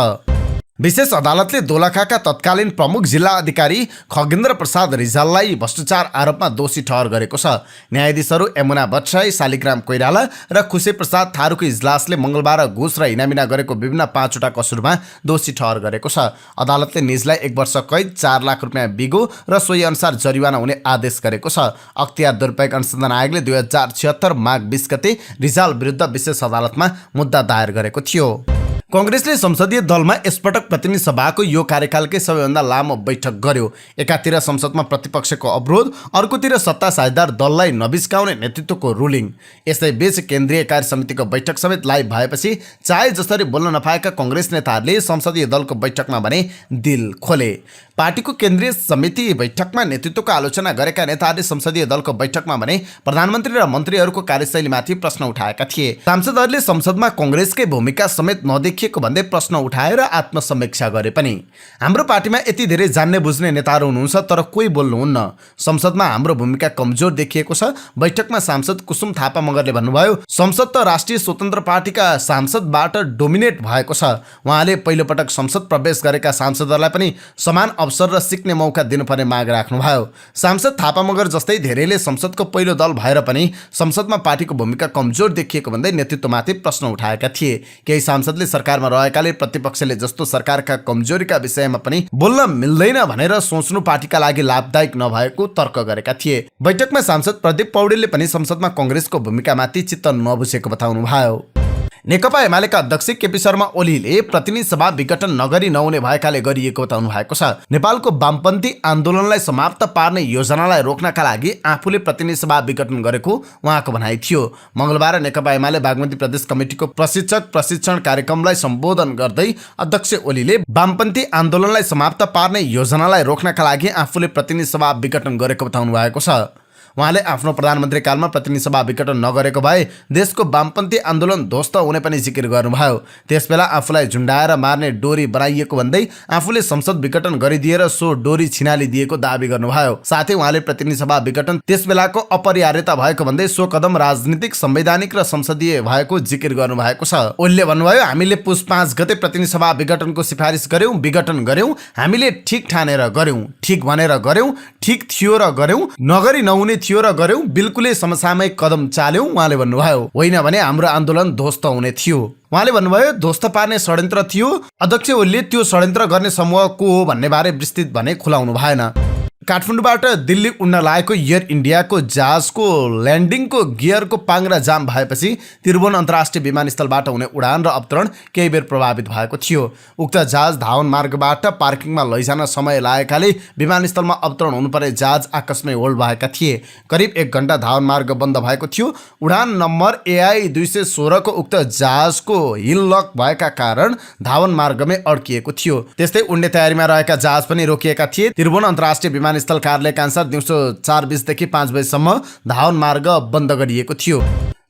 विशेष अदालतले दोलखाका तत्कालीन प्रमुख जिल्ला अधिकारी खगेन्द्र प्रसाद रिजाललाई भ्रष्टाचार आरोपमा दोषी ठहर गरेको छ। न्यायाधीशहरू यमुना भट्टराई, शालिग्राम कोइराला र खुसे प्रसाद थारूको इजलासले मङ्गलबार घुस र इनामिना गरेको विभिन्न 5वटा कसुरमा दोषी ठहर गरेको छ। अदालतले निजलाई 1 वर्ष कैद, 4 लाख रुपियाँ बिगो र सोही अनुसार जरिवाना हुने आदेश गरेको छ। अख्तियार दुरुपयोग अनुसन्धान आयोगले 2076 माघ 20 गते रिजाल विरुद्ध विशेष अदालतमा मुद्दा दायर गरेको थियो। कांग्रेसले संसदीय दलमा यसपटक प्रतिनिधि सभाको यो कार्यकालकै सबैभन्दा लामो बैठक गर्यो। एकातिर संसदमा प्रतिपक्षको अवरोध, अर्कोतिर सत्ता साझेदार दललाई नबिस्काउने नेतृत्वको रुलिङ। यसैबीच केन्द्रीय कार्य समितिको बैठक समेत लाइभ भएपछि चाहे जसरी बोल्न नपाएका कांग्रेस नेताहरूले संसदीय दलको बैठकमा भने दिल खोले। पार्टीको केन्द्रीय समिति बैठकमा नेतृत्वको आलोचना गरेका नेताहरूले संसदीय दलको बैठकमा भने प्रधानमन्त्री र मन्त्रीहरूको कार्यशैलीमाथि प्रश्न उठाएका थिए। सांसदहरूले संसदमा कांग्रेसकै भूमिका समेत नदेखिएको भन्दै प्रश्न उठाएर आत्मसमीक्षा गरे पनि। हाम्रो पार्टीमा यति धेरै जान्ने बुझ्ने नेताहरू हुनुहुन्छ तर कोही बोल्नुहुन्न। संसदमा हाम्रो भूमिका कमजोर देखिएको छ। बैठकमा सांसद कुसुम थापा मगरले भन्नुभयो, संसद त राष्ट्रिय स्वतन्त्र पार्टीका सांसदबाट डोमिनेट भएको छ। उहाँले पहिलोपटक संसद प्रवेश गरेका सांसदहरूलाई पनि समान अवसर र सिक्ने मौका दिनुपर्ने माग राख्नुभयो। सांसद थापा मगर जस्तै धेरैले संसदको पहिलो दल भएर पनि संसदमा पार्टीको भूमिका कमजोर देखिएको भन्दै नेतृत्वमाथि प्रश्न उठाएका थिए। केही सांसदले सरकारमा रहेकाले प्रतिपक्षले जस्तो सरकारका कमजोरीका विषयमा पनि बोल्न मिल्दैन भनेर सोच्नु पार्टीका लागि लाभदायक नभएको तर्क गरेका थिए। बैठकमा सांसद प्रदीप पौडेलले पनि संसदमा कांग्रेसको भूमिकामाथि चित्त नबुझेको बताउनुभयो। नेकपा एमालेका अध्यक्ष केपी शर्मा ओलीले प्रतिनिधि सभा विघटन नगरी नहुने भएकाले गरिएको बताउनु भएको छ। नेपालको वामपन्थी आन्दोलनलाई समाप्त पार्ने योजनालाई रोक्नका लागि आफूले प्रतिनिधि सभा विघटन गरेको उहाँको भनाइ थियो। मङ्गलबार नेकपा एमाले बागमती प्रदेश कमिटीको प्रशिक्षक प्रशिक्षण कार्यक्रमलाई सम्बोधन गर्दै अध्यक्ष ओलीले वामपन्थी आन्दोलनलाई समाप्त पार्ने योजनालाई रोक्नका लागि आफूले प्रतिनिधि सभा विघटन गरेको बताउनु भएको छ। उहाँले आफ्नो प्रधानमन्त्री कालमा प्रतिनिधि सभा विघटन नगरेको भए देशको वामपन्थी आन्दोलन ध्वस्त हुने पनि जिकिर गर्नुभयो। त्यसबेला आफूलाई झुन्डाएर मार्ने डोरी बनाइएको भन्दै आफूले संसद विघटन गरिदिएर सो डोरी छिनालिदिएको दावी गर्नुभयो। साथै उहाँले प्रतिनिधि सभा विघटन त्यसबेलाको अपरिहार्यता भएको भन्दै सो कदम राजनीतिक, संवैधानिक र संसदीय भएको जिकिर गर्नुभएको छ। ओलीले भन्नुभयो, हामीले पुस 5 गते प्रतिनिधि सभा विघटनको सिफारिस गर्यौं, विघटन गर्यौं, हामीले ठिक ठानेर गर्यौं, ठिक भनेर गर्यौं, ठिक थियो र गर्यौं, नगरी नहुने थियो र गर्यौं, बिल्कुलै समसामयिक कदम चाल्यौं। उहाँले भन्नुभयो, होइन भने हाम्रो आन्दोलन ध्वस्त हुने थियो। उहाँले भन्नुभयो, ध्वस्त पार्ने षड्यन्त्र थियो। अध्यक्ष ओलीले त्यो षड्यन्त्र गर्ने समूह को हो भन्ने बारे विस्तृत भने खुलाउनु भएन। काठमाडौँबाट दिल्ली उड्न लागेको एयर इन्डियाको जहाजको ल्यान्डिङको गियरको पाङ्ग्रा जाम भएपछि त्रिभुवन अन्तर्राष्ट्रिय विमानस्थलबाट हुने उडान र अवतरण केही बेर प्रभावित भएको थियो। उक्त जहाज धावन मार्गबाट पार्किङमा लैजान समय लागेकाले विमानस्थलमा अवतरण हुनुपर्ने जहाज आकाशमै होल्ड भएका थिए। करिब 1 घण्टा धावन मार्ग बन्द भएको थियो। उडान नम्बर AI 216 को उक्त जहाजको हिल लक भएका कारण धावन मार्गमै अड्किएको थियो। त्यस्तै उड्ने तयारीमा रहेका जहाज पनि रोकिएका थिए। त्रिभुवन अन्तर्राष्ट्रिय विमानस्थल कार्यालयका अनुसार दिउँसो 4 बजेदेखि 5 बजेसम्म धावन मार्ग बन्द गरिएको थियो।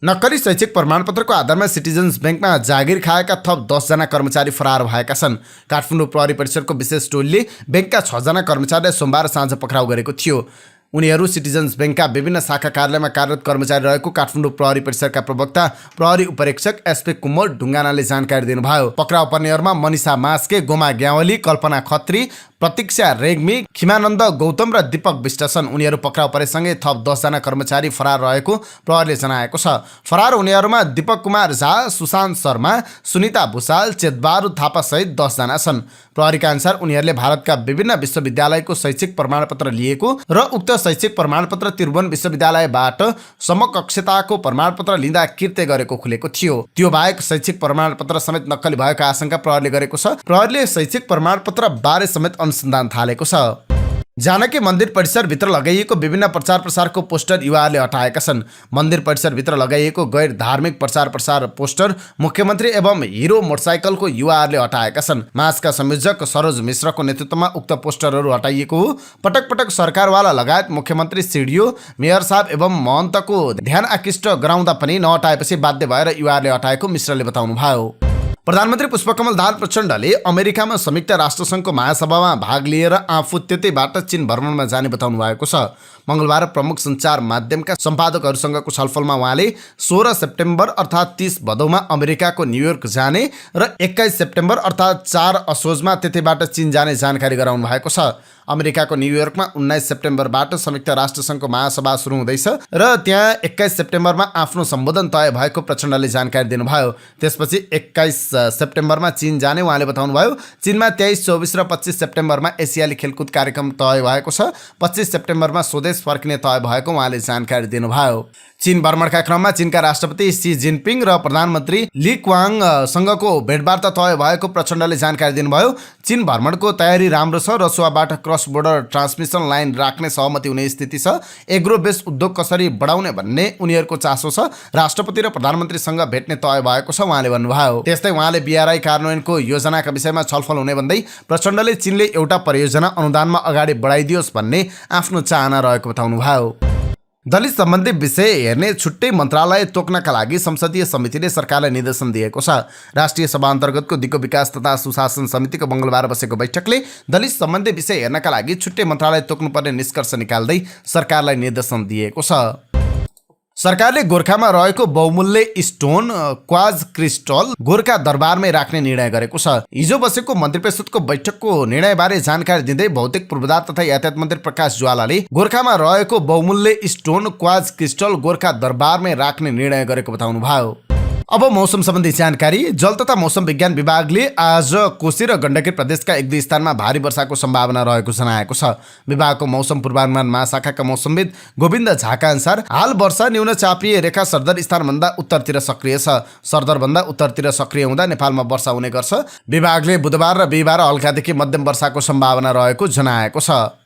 नक्कली शैक्षिक प्रमाणपत्रको आधारमा सिटिजन्स ब्याङ्कमा जागिर खाएका थप 10 जना कर्मचारी फरार भएका छन्। काठमाडौँ प्रहरी परिसरको विशेष टोलीले ब्याङ्कका 6 जना कर्मचारीलाई सोमबार साँझ पक्राउ गरेको थियो। उनीहरू सिटिजन्स ब्याङ्कका विभिन्न शाखा कार्यालयमा कार्यरत कर्मचारी रहेको काठमाडौँ प्रहरी परिसरका प्रवक्ता प्रहरी उपरीक्षक SP कुमार ढुङ्गानाले जानकारी दिनुभयो। पक्राउ पर्नेहरूमा मनिषा मास्के, गोमा ग्यावली, कल्पना खत्री, प्रतीक्षा रेग्मी, खिमानन्द गौतम र दीपक विष्ट छन्। उनीहरू पक्राउ परेसँगै थप 10 जना कर्मचारी फरार रहेको प्रहरीले जनाएको छ। फरार हुनेहरूमा दीपक कुमार झा, सुशान्त शर्मा, सुनिता भुषाल, चेतबहादुर थापा सहित 10 जना छन्। प्रहरीका अनुसार उनीहरूले भारतका विभिन्न विश्वविद्यालयको शैक्षिक प्रमाणपत्र लिएको र उक्त शैक्षिक प्रमाणपत्र त्रिभुवन विश्वविद्यालयबाट समकक्षताको प्रमाणपत्र लिँदा कृत्य गरेको खुलेको थियो। त्यो बाहेक शैक्षिक प्रमाणपत्र समेत नक्कली भएको आशंका प्रहरीले गरेको छ। प्रहरीले शैक्षिक प्रमाणपत्र बारे समेत अनुसन्धान थालेको छ। जानकी मन्दिर परिसरभित्र लगाइएको विभिन्न प्रचार प्रसारको पोस्टर युवाहरूले हटाएका छन्। मन्दिर परिसरभित्र लगाइएको गैर धार्मिक प्रचार प्रसार पोस्टर मुख्यमन्त्री एवं हिरो मोटरसाइकलको युवाहरूले हटाएका छन्। मासका संयोजक सरोज मिश्रको नेतृत्वमा उक्त पोस्टरहरू हटाइएको हो। पटक पटक सरकारवाला लगायत मुख्यमन्त्री, सिडिओ, मेयर साहब एवं महन्तको ध्यान आकृष्ट गराउँदा पनि नहटाएपछि बाध्य भएर युवाहरूले हटाएको मिश्रले बताउनुभयो। प्रधानमन्त्री पुष्पकमल दाहाल प्रचण्डले अमेरिकामा संयुक्त राष्ट्रसङ्घको महासभामा भाग लिएर आफू त्यतैबाट चीन भ्रमणमा जाने बताउनु भएको छ। मंगलबार प्रमुख सञ्चार माध्यमका सम्पादकहरूसँगको छलफलमा उहाँले 16 सेप्टेम्बर अर्थात् 30 भदौमा अमेरिकाको न्युयोर्क जाने र 21 सेप्टेम्बर अर्थात् 4 असोजमा त्यतैबाट चीन जाने जानकारी गराउनु भएको छ। अमेरिकाको न्युयोर्कमा 19 सेप्टेम्बरबाट संयुक्त राष्ट्रसङ्घको महासभा सुरु हुँदैछ र त्यहाँ 21 सेप्टेम्बरमा आफ्नो सम्बोधन तय भएको प्रचण्डले जानकारी दिनुभयो। त्यसपछि 21 सेप्टेम्बरमा चीन जाने उहाँले बताउनुभयो। चीनमा 23, 24 र 25 सेप्टेम्बरमा एसियाली खेलकुद कार्यक्रम तय भएको छ। 25 सेप्टेम्बरमा स्वदेश फर्किने तय भएको उहाँले जानकारी दिनुभयो। चीन भ्रमणका क्रममा चीनका राष्ट्रपति सी जिनपिङ र प्रधानमन्त्री ली क्वाङसँगको भेटवार्ता तय भएको प्रचण्डले जानकारी दिनुभयो। चीन भ्रमणको तयारी राम्रो छ। रसुवाबाट क्रस बोर्डर ट्रान्समिसन लाइन राख्ने सहमति हुने स्थिति छ। एग्रो बेस उद्योग कसरी बढाउने भन्ने उनीहरूको चासो छ। राष्ट्रपति र प्रधानमन्त्रीसँग भेट्ने तय भएको छ उहाँले भन्नुभयो। त्यस्तै उहाँले BRI कार्यान्वयनको योजनाका विषयमा छलफल हुने भन्दै प्रचण्डले चीनले एउटा परियोजना अनुदानमा अगाडि बढाइदियोस् भन्ने आफ्नो चाहना रहेको बताउनुभयो। दलित सम्बन्धी विषय हेर्ने छुट्टै मन्त्रालय तोक्नका लागि संसदीय समितिले सरकारलाई निर्देशन दिएको छ। राष्ट्रिय सभा अन्तर्गतको दिगो विकास तथा सुशासन समितिको मंगलबार बसेको बैठकले दलित सम्बन्धी विषय हेर्नका लागि छुट्टै मन्त्रालय तोक्नुपर्ने निष्कर्ष निकाल्दै सरकारलाई निर्देशन दिएको छ। सरकारले गोर्खामा रहेको बहुमूल्य स्टोन क्वाज क्रिस्टल गोर्खा दरबारमै राख्ने निर्णय गरेको छ। हिजो बसेको मन्त्री परिषदको बैठकको निर्णयबारे जानकारी दिँदै भौतिक पूर्वाधार तथा यातायात मन्त्री प्रकाश ज्वालाले गोर्खामा रहेको बहुमूल्य स्टोन क्वाज क्रिस्टल गोर्खा दरबारमै राख्ने निर्णय गरेको बताउनुभयो। अब मौसम सम्बन्धी जानकारी। जल तथा मौसम विज्ञान विभागले आज कोशी र गण्डकी प्रदेशका 1-2 स्थानमा भारी वर्षाको सम्भावना रहेको जनाएको छ। विभागको मौसम पूर्वानुमान महाशाखाका मौसमविद गोविन्द झाका अनुसार हाल वर्षा न्यून चापीय रेखा सरदर स्थानभन्दा उत्तरतिर सक्रिय छ। सरदरभन्दा उत्तरतिर सक्रिय हुँदा नेपालमा वर्षा हुने गर्छ। विभागले बुधबार र बिहिबार हल्कादेखि मध्यम वर्षाको सम्भावना रहेको जनाएको छ।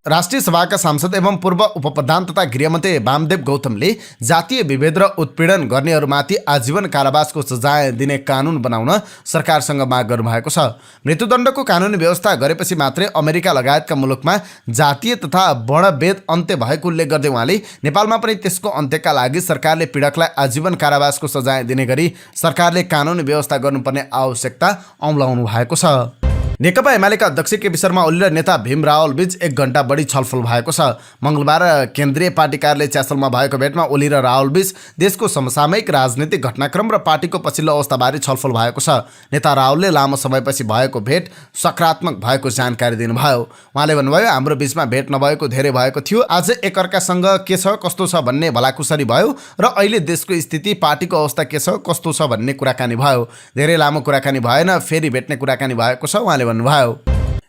राष्ट्रिय सभाका सांसद एवं पूर्व उपप्रधान तथा गृहमन्त्री वामदेव गौतमले जातीय विभेद र उत्पीडन गर्नेहरूमाथि आजीवन कारावासको सजाय दिने कानुन बनाउन सरकारसँग माग गर्नुभएको छ। मृत्युदण्डको कानुनी व्यवस्था गरेपछि मात्रै अमेरिका लगायतका मुलुकमा जातीय तथा वर्णभेद अन्त्य भएको उल्लेख गर्दै उहाँले नेपालमा पनि त्यसको अन्त्यका लागि सरकारले पीडकलाई आजीवन कारावासको सजाय दिने गरी सरकारले कानुनी व्यवस्था गर्नुपर्ने आवश्यकता औँल्याउनु भएको छ। नेकपा एमालेका अध्यक्ष केपी शर्मा ओली र नेता भीम रावल बीच 1 घण्टा बढी छलफल भएको छ। मंगलबार केन्द्रीय पार्टी कार्यालय च्यासलमा भएको भेटमा ओली र रावल बीच देशको समसामयिक राजनीतिक घटनाक्रम र पार्टीको पछिल्लो अवस्थाबारे छलफल भएको छ। नेता रावलले लामो समयपछि भएको भेट सकारात्मक भएको जानकारी दिनुभयो। उहाँले भन्नुभयो, हाम्रो बीचमा भेट नभएको धेरै भएको थियो। आज एकअर्कासँग के छ कस्तो छ भन्ने भलाकुसारी भयो र अहिले देशको स्थिति पार्टीको अवस्था के छ कस्तो छ भन्ने कुराकानी भयो। धेरै लामो कुराकानी भएन, फेरि भेट्ने कुराकानी भएको छ उहाँले भन्नुभयो।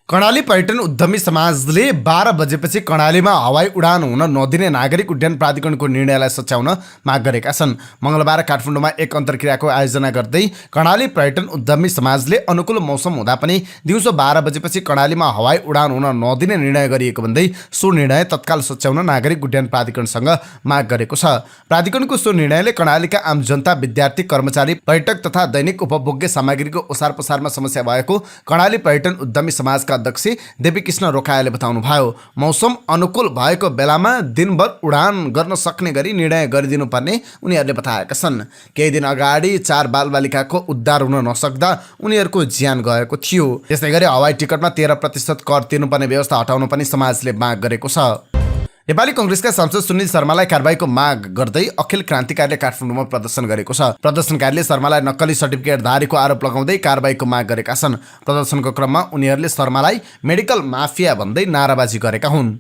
कर्णाली पर्यटन उद्यमी समाजले 12 बजेपछि कर्णालीमा हवाई उडान हुन नदिने नागरिक उड्डयन प्राधिकरणको निर्णयलाई सच्याउन माग गरेका छन्। मंगलबार काठमाडौँमा एक अन्तर्क्रियाको आयोजना गर्दै कर्णाली पर्यटन उद्यमी समाजले अनुकूल मौसम हुँदा पनि दिउँसो 12 बजेपछि कर्णालीमा हवाई उडान हुन नदिने निर्णय गरिएको भन्दै सो निर्णय तत्काल सच्याउन नागरिक उड्डयन प्राधिकरणसँग माग गरेको छ। प्राधिकरणको सो निर्णयले कर्णालीका आम जनता, विद्यार्थी, कर्मचारी, पर्यटक तथा दैनिक उपभोग्य सामग्रीको ओसार पसारमा समस्या भएको कर्णाली पर्यटन उद्यमी समाजका अध्यक्ष देवीकृष्ण रोकायाले बताउनुभयो। मौसम अनुकूल भएको बेलामा दिनभर उडान गर्न सक्ने गरी निर्णय गरिदिनुपर्ने उनीहरूले बताएका छन्। केही दिन अगाडि 4 बालबालिकाको उद्धार हुन नसक्दा उनीहरूको ज्यान गएको थियो। त्यसै गरी हवाई टिकटमा 13% कर तिर्नुपर्ने व्यवस्था हटाउन पनि समाजले माग गरेको छ। नेपाली कांग्रेसका सांसद सुनिल शर्मालाई कारबाहीको माग गर्दै अखिल क्रान्तिकारीले काठमाडौँमा प्रदर्शन गरेको छ। प्रदर्शनकारीले शर्मालाई नक्कली सर्टिफिकेटधारीको आरोप लगाउँदै कारबाहीको माग गरेका छन्। प्रदर्शनको क्रममा उनीहरूले शर्मालाई मेडिकल माफिया भन्दै नाराबाजी गरेका हुन्।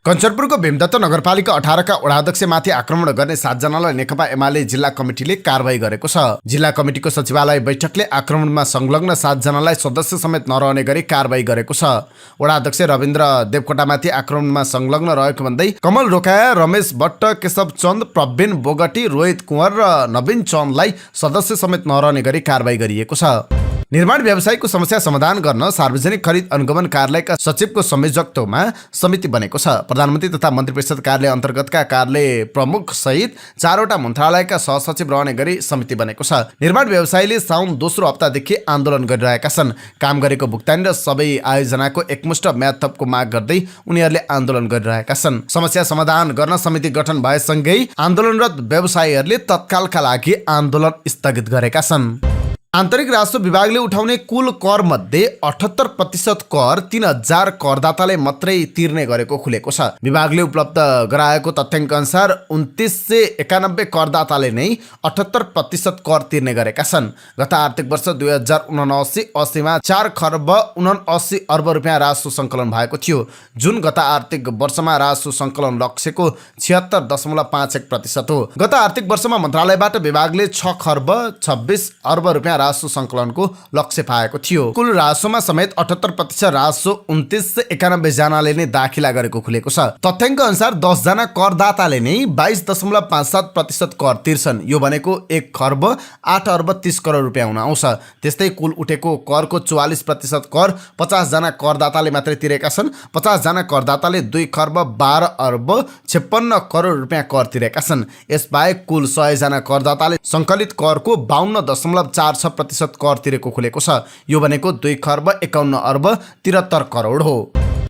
कञ्चनपुरको भीमदत्त नगरपालिका 18 का वडाध्यक्षमाथि आक्रमण गर्ने 7 जनालाई नेकपा एमाले जिल्ला कमिटीले कारबाही गरेको छ। जिल्ला कमिटीको सचिवालय बैठकले आक्रमणमा संलग्न 7 जनालाई सदस्य समेत नरहने गरी कारबाही गरेको छ। वडाध्यक्ष रविन्द्र देवकोटामाथि आक्रमणमा संलग्न रहेको भन्दै कमल रोकाया, रमेश भट्ट, केशव चन्द, प्रवीण बोगटी, रोहित कुँवर र नवीन चन्दलाई सदस्य समेत नरहने गरी कारबाही गरिएको छ। निर्माण व्यवसायको समस्या समाधान गर्न सार्वजनिक खरिद अनुगमन कार्यालयका सचिवको संयोजकत्वमा समिति बनेको छ। प्रधानमन्त्री तथा मन्त्री परिषद कार्यालय अन्तर्गतका कार्यालय प्रमुख सहित 4वटा मन्त्रालयका सहसचिव रहने गरी समिति बनेको छ। निर्माण व्यवसायीले साउन दोस्रो हप्तादेखि आन्दोलन गरिरहेका छन्। काम गरेको भुक्तानी र सबै आयोजनाको एकमुष्ट म्याद थपको माग गर्दै उनीहरूले आन्दोलन गरिरहेका छन्। समस्या समाधान गर्न समिति गठन भएसँगै आन्दोलनरत व्यवसायीहरूले तत्कालका लागि आन्दोलन स्थगित गरेका छन्। आन्तरिक राजस्व विभागले उठाउने कुल कर मध्ये 78% कर 3000 करदाताले मात्रै तिर्ने गरेको खुलेको छ। विभागले उपलब्ध गराएको तथ्याङ्क अनुसार 2991 करदाताले नै 78% कर तिर्ने गरेका छन्। गत आर्थिक वर्ष 2079-80 मा 4 खर्ब 79 अर्ब रुपियाँ राजस्व सङ्कलन भएको थियो, जुन गत आर्थिक वर्षमा राजस्व सङ्कलन लक्ष्यको 76.51% हो। गत आर्थिक वर्षमा मन्त्रालयबाट विभागले 6 खर्ब 26 अर्ब रुपियाँ राजस्व सङ्कलनको लक्ष्य पाएको थियो। कुल राजस्वमा समेत 78% राजस्व 2991 जनाले नै दाखिला गरेको खुलेको छ। तथ्याङ्क अनुसार 10 जना करदाताले नै 22.57% कर तिर्छन्। यो भनेको 1 खर्ब 8 अर्ब 30 करोड रुपियाँ हुन आउँछ। त्यस्तै कुल उठेको करको 44% कर 50 जना करदाताले मात्रै तिरेका छन्। 50 जना करदाताले 2 खर्ब 12 अर्ब 56 करोड रुपियाँ कर तिरेका छन्। यसबाहेक कुल 100 जना करदाताले सङ्कलित करको 52.46% कर तिरेको खुलेको छ। यो भनेको 2 खर्ब 51 अर्ब 73 करोड हो।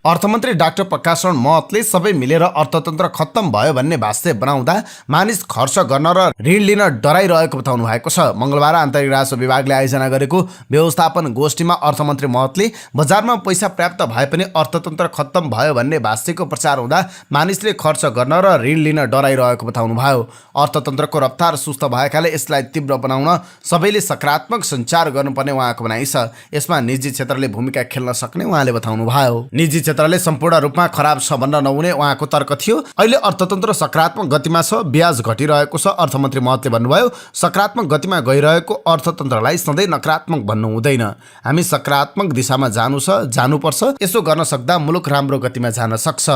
अर्थमन्त्री डाक्टर प्रकाश महतले सबै मिलेर अर्थतन्त्र खत्तम भयो भन्ने भाष्य बनाउँदा मानिस खर्च गर्न र ऋण लिन डराइरहेको बताउनु भएको छ। मंगलबार आन्तरिक राजस्व विभागले आयोजना गरेको व्यवस्थापन गोष्ठीमा अर्थमन्त्री महतले बजारमा पैसा पर्याप्त भए पनि अर्थतन्त्र खत्तम भयो भन्ने भाष्यको प्रचार हुँदा मानिसले खर्च गर्न र ऋण लिन डराइरहेको बताउनु भयो। अर्थतन्त्रको रफ्तार सुस्त भएकाले यसलाई तीव्र बनाउन सबैले सकारात्मक सञ्चार गर्नुपर्ने उहाँको भनाइ छ। यसमा निजी क्षेत्रले भूमिका खेल्न सक्ने उहाँले बताउनु भयो। निजी क्षेत्रले सम्पूर्ण रूपमा खराब छ भन्न नहुने उहाँको तर्क थियो। अहिले अर्थतन्त्र सकारात्मक गतिमा छ, ब्याज घटिरहेको छ। अर्थमन्त्री महतले भन्नुभयो, सकारात्मक गतिमा गइरहेको अर्थतन्त्रलाई सधैँ नकारात्मक भन्नु हुँदैन। हामी सकारात्मक दिशामा जानुपर्छ। यसो गर्न सक्दा मुलुक राम्रो गतिमा जान सक्छ।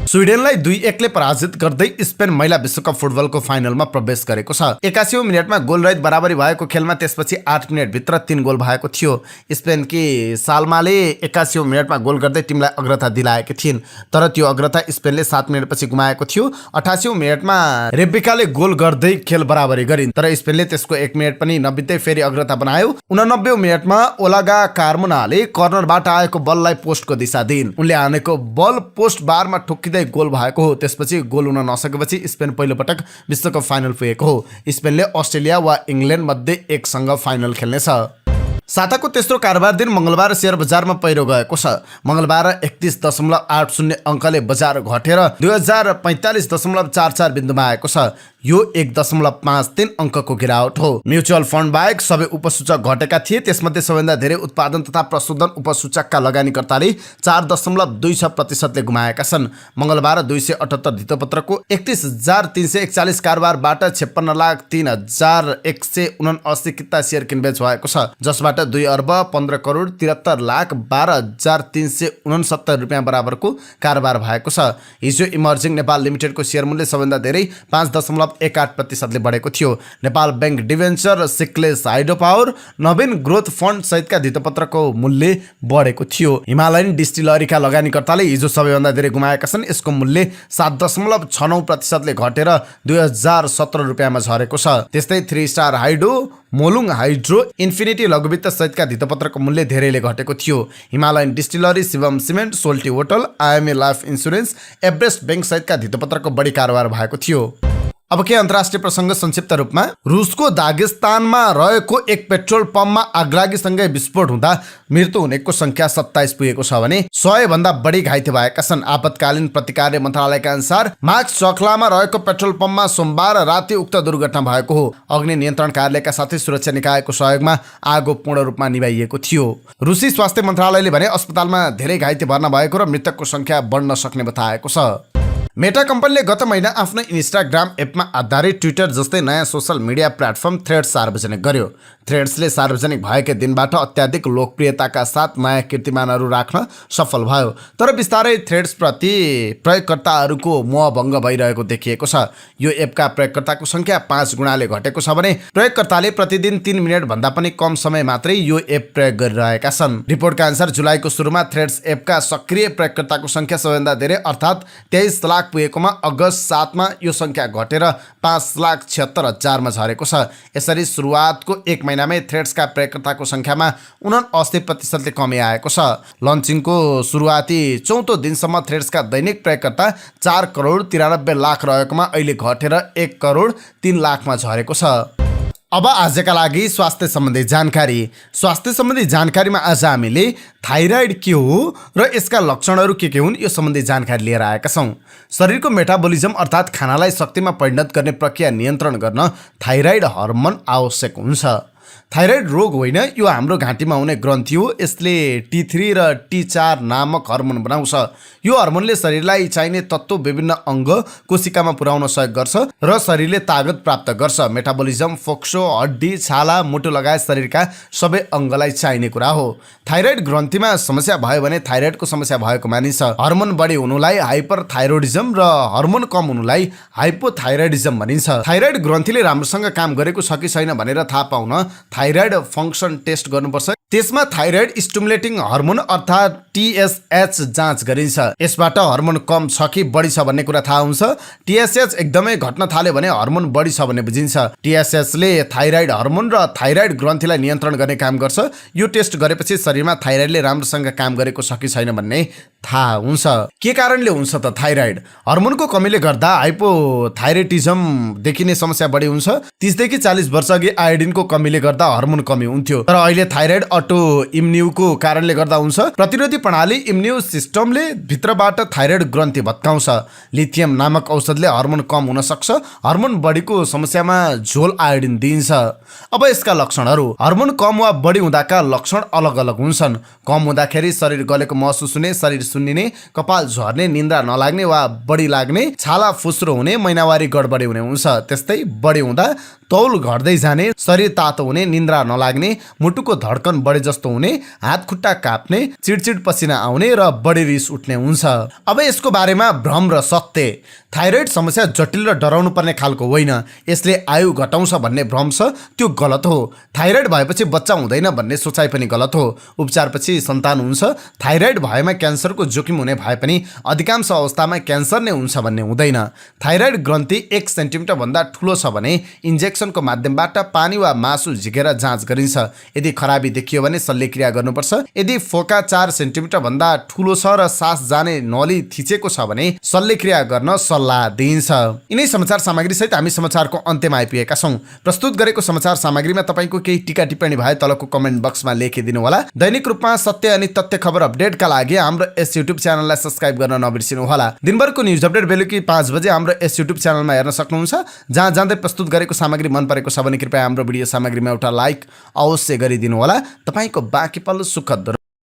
स्विडेनलाई 2-1 ले पराजित गर्दै स्पेन महिला विश्वकप फुटबलको फाइनलमा प्रवेश गरेको छ। 81औं मिनेटमा गोलरहित बराबरी भएको खेलमा त्यसपछि 8 मिनेटभित्र 3 गोल भएको थियो। स्पेनकी साल्माले 81औं मिनेटमा गोल गर्दै टिमलाई अग्रता दिलाएकी थिइन्, तर त्यो अग्रता स्पेनले 7 मिनेटपछि गुमाएको थियो। 88औं मिनेटमा रेबेकाले गोल गर्दै खेल बराबरी गरिन्, तर स्पेनले त्यसको 1 मिनेट पनि नबित्दै फेरि अग्रता बनायो। 89औं मिनेटमा ओलागा कार्मोनाले कर्नरबाट आएको बललाई पोस्टको दिशा दिइन्। उनले हानेको बल पोस्ट बारमा ठोक्किँदै गोल भएको हो। त्यसपछि गोल हुन नसकेपछि स्पेन पहिलोपटक विश्वकप फाइनल पुगेको हो। स्पेनले अस्ट्रेलिया वा इङ्ल्यान्ड मध्ये एकसँग फाइनल खेल्नेछ। साताको तेस्रो कारोबार दिन मङ्गलबार शेयर बजारमा पहिरो गएको छ। मङ्गलबार 31.80 अङ्कले बजार घटेर 2045.44 बिन्दुमा आएको छ। यो 1.53 अङ्कको गिरावट हो। म्युचुअल फन्ड बाहेक सबै उपसूचक घटेका थिए। त्यसमध्ये सबैभन्दा धेरै उत्पादन तथा प्रशोधन उपसूचकका लगानीकर्ताले 4.26% गुमाएका छन्। मङ्गलबार 278 धितोपत्रको 31,341 कारोबारबाट 56,03,179 किता सेयर किनबेच भएको छ, जसबाट 2,15,73,12,369 रुपियाँ बराबरको कारोबार भएको छ। हिजो इमर्जिङ नेपाल लिमिटेडको सेयर मूल्य सबैभन्दा धेरै 5.18% बढेको थियो। Nepal bank debenture, Sikles hydro power, Naveen growth fund सहितका धितोपत्रको मूल्य बढेको थियो। हिमालयन डिस्टिलरीका लगानीकर्ताले हिजो सबैभन्दा धेरै गुमाएका छन्। यसको मूल्य 7.69% घटेर 2017 रुपियाँमा झरेको छ। त्यस्तै 3 star hydro, Molung hydro, infinity लघुवित्त सहितका धितोपत्रको मूल्य धेरैले घटेको थियो। Himalayan distillery, Shivam cement, Soaltee hotel, IMA life insurance, Everest bank सहितका धितोपत्रको बढी कारोबार भएको थियो। अब के अन्तर्राष्ट्रिय प्रसङ्ग संक्षिप्त रूपमा। रुसको दागेस्तानमा रहेको एक पेट्रोल पम्पमा आगलागीसँगै विस्फोट हुँदा मृत्यु हुनेको संख्या 27 पुगेको छ भने 100 भन्दा बढी घाइते भएका छन्। आपतकालीन प्रतिकार मन्त्रालयका अनुसार मार्क्स चक्लामा रहेको पेट्रोल पम्पमा सोमबार राति उक्त दुर्घटना भएको हो। अग्नि नियन्त्रण कार्यालयका साथै सुरक्षा निकायको सहयोगमा आगो पूर्ण रूपमा निभाइएको थियो। रुसी स्वास्थ्य मन्त्रालयले भने अस्पतालमा धेरै घाइते भर्ना भएको र मृतकको संख्या बढ्न सक्ने बताएको छ। मेटा कम्पनीले गत महिना आफ्नो इन्स्टाग्राम एपमा आधारित ट्विटर जस्तै नयाँ सोसल मिडिया प्लेटफर्म थ्रेड्स सार्वजनिक गर्यो। थ्रेड्सले सार्वजनिक भएकै दिनबाट अत्याधिक लोकप्रियताका साथ नयाँ कीर्तिमानहरू राख्न सफल भयो, तर बिस्तारै थ्रेड्सप्रति प्रयोगकर्ताहरूको मोहभङ्ग भइरहेको देखिएको छ। यो एपका प्रयोगकर्ताको संख्या 5 गुणाले घटेको छ भने प्रयोगकर्ताले प्रतिदिन 3 मिनेटभन्दा पनि कम समय मात्रै यो एप प्रयोग गरिरहेका छन्। रिपोर्टका अनुसार जुलाईको सुरुमा थ्रेड्स एपका सक्रिय प्रयोगकर्ताको संख्या सबैभन्दा धेरै अर्थात् 23 लाख पुगेकोमा अगस्त 7 मा यो संख्या घटेर 5,76,000 झरेको छ। यसरी सुरुवातको 1 महिनामै थ्रेड्सका प्रयोगकर्ताको संख्यामा 79% कमी आएको छ। लन्चिङको सुरुवाती 4औं दिनसम्म थ्रेड्सका दैनिक प्रयोगकर्ता 4,93,00,000 रहेकोमा अहिले घटेर 1,03,00,000 झरेको छ। अब आजका लागि स्वास्थ्य सम्बन्धी जानकारी। स्वास्थ्य सम्बन्धी जानकारीमा आज हामीले थाइराइड के हो र यसका लक्षणहरू के हुन् यो सम्बन्धी जानकारी लिएर आएका छौँ। शरीरको मेटाबोलिजम अर्थात् खानालाई शक्तिमा परिणत गर्ने प्रक्रिया नियन्त्रण गर्न थाइराइड हर्मोन आवश्यक हुन्छ। थाइराइड रोग होइन, यो हाम्रो घाँटीमा हुने ग्रन्थि हो। यसले T3 र T4 नामक हर्मोन बनाउँछ। यो हर्मोनले शरीरलाई चाहिने तत्त्व विभिन्न अङ्ग कोशिकामा पुर्याउन सहयोग गर्छ र शरीरले तागत प्राप्त गर्छ। मेटाबोलिजम फोक्सो, हड्डी, छाला, मुटु लगायत शरीरका सबै अङ्गलाई चाहिने कुरा हो। थाइराइड ग्रन्थिमा समस्या भयो भने थाइराइडको समस्या भएको मानिन्छ। हर्मोन बढी हुनुलाई हाइपरथाइरोइडिजम र हर्मोन कम हुनुलाई हाइपोथाइरोइडिजम भनिन्छ। थाइराइड ग्रन्थिले राम्रोसँग काम गरेको छ कि छैन भनेर थाहा पाउन थाइराइड फङ्क्सन टेस्ट गर्नुपर्छ। त्यसमा थाइराइड स्टिमुलेटिङ हर्मोन अर्थात् TSH जाँच गरिन्छ। यसबाट हर्मोन कम छ कि बढी छ भन्ने कुरा थाहा हुन्छ। TSH एकदमै घट्न थाल्यो भने हर्मोन बढी छ भन्ने बुझिन्छ। TSH ले थाइराइड हर्मोन र थाइराइड ग्रन्थिलाई नियन्त्रण गर्ने काम गर्छ। यो टेस्ट गरेपछि शरीरमा थाइराइडले राम्रोसँग काम गरेको छ कि छैन भन्ने थाहा हुन्छ। के कारणले हुन्छ त थाइराइड? हर्मोनको कमीले गर्दा हाइपोथाइरोइडिजम देखिने समस्या बढी हुन्छ। 30 देखि 40 वर्ष अघि आयोडिनको कमीले गर्दा हर्मोन कमी हुन्थ्यो, तर अहिले थाइराइड अटो इम्युनको कारणले गर्दा हुन्छ। प्रतिरोधी प्रणाली इम्युन सिस्टमले भित्रबाट थाइराइड ग्रन्थि भत्काउँछ। लिथियम नामक औषधले हर्मोन कम हुन सक्छ। हर्मोन बढीको समस्यामा झोल आयोडिन दिइन्छ। अब यसका लक्षणहरू। हर्मोन कम वा बढी हुँदाका लक्षण अलग अलग हुन्छन्। कम हुँदाखेरि शरीर गलेको महसुस हुने, शरीर सुन्निने, कपाल झर्ने, निन्द्रा नलाग्ने वा बढी लाग्ने, छाला फुस्रो हुने, महिनावारी गडबडी हुने हुन्छ। त्यस्तै बढी हुँदा तौल घट्दै जाने, शरीर तातो हुने, निन्द्रा नलाग्ने, मुटुको धड्कन बढे जस्तो हुने, हात खुट्टा काप्ने, चिडचिड पसिना आउने र बढी रिस उठ्ने हुन्छ। अब यसको बारेमा भ्रम र सत्य। थाइरोइड समस्या जटिल र डराउनु पर्ने खालको होइन। यसले आयु घटाउँछ भन्ने भ्रम छ, त्यो गलत हो। थाइरोइड भएपछि बच्चा हुँदैन भन्ने सोचाइ पनि गलत हो। उपचारपछि सन्तान हुन्छ। थाइरोइड भएमा क्यान्सरको जोखिम हुने भए पनि अधिकांश अवस्थामा क्यान्सर नै हुन्छ भन्ने हुँदैन। थाइरोइड ग्रन्थि 1 सेन्टिमिटर भन्दा ठुलो छ भने इन्जेक्सनको माध्यमबाट पानी वा मासु झिकेर जाँच गरिन्छ। यदि खराबी देखियो भने शल्यक्रिया गर्नुपर्छ। यदि फोका 4 सेन्टिमिटर भन्दा ठुलो छ र सास जाने नली थिचेको छ भने शल्यक्रिया गर्न सल्लाह दिइन्छ। यिनै समाचार सामग्री सहित हामी समाचारको अन्त्यमा आइपुगेका छौं। प्रस्तुत गरेको समाचार सामग्रीमा तपाईको केही टीका टिप्पणी भए तलको कमेन्ट बक्समा लेखिदिनु होला। दैनिक रूपमा सत्य अनि तथ्य खबर अपडेटका लागि हाम्रो यस युट्युब च्यानललाई सब्स्क्राइब गर्न नबिर्सिनु होला। दिनभरको न्यूज अपडेट बेलुकी 5 बजे हाम्रो यस युट्युब च्यानलमा हेर्न सक्नुहुन्छ। जहाँ जाँदै प्रस्तुत गरेको सामग्री मन परेको छ भने कृपया हाम्रो भिडियो सामग्रीमा एउटा लाइक अवश्य गरिदिनु होला। तपाईको बाँकी पल सुखद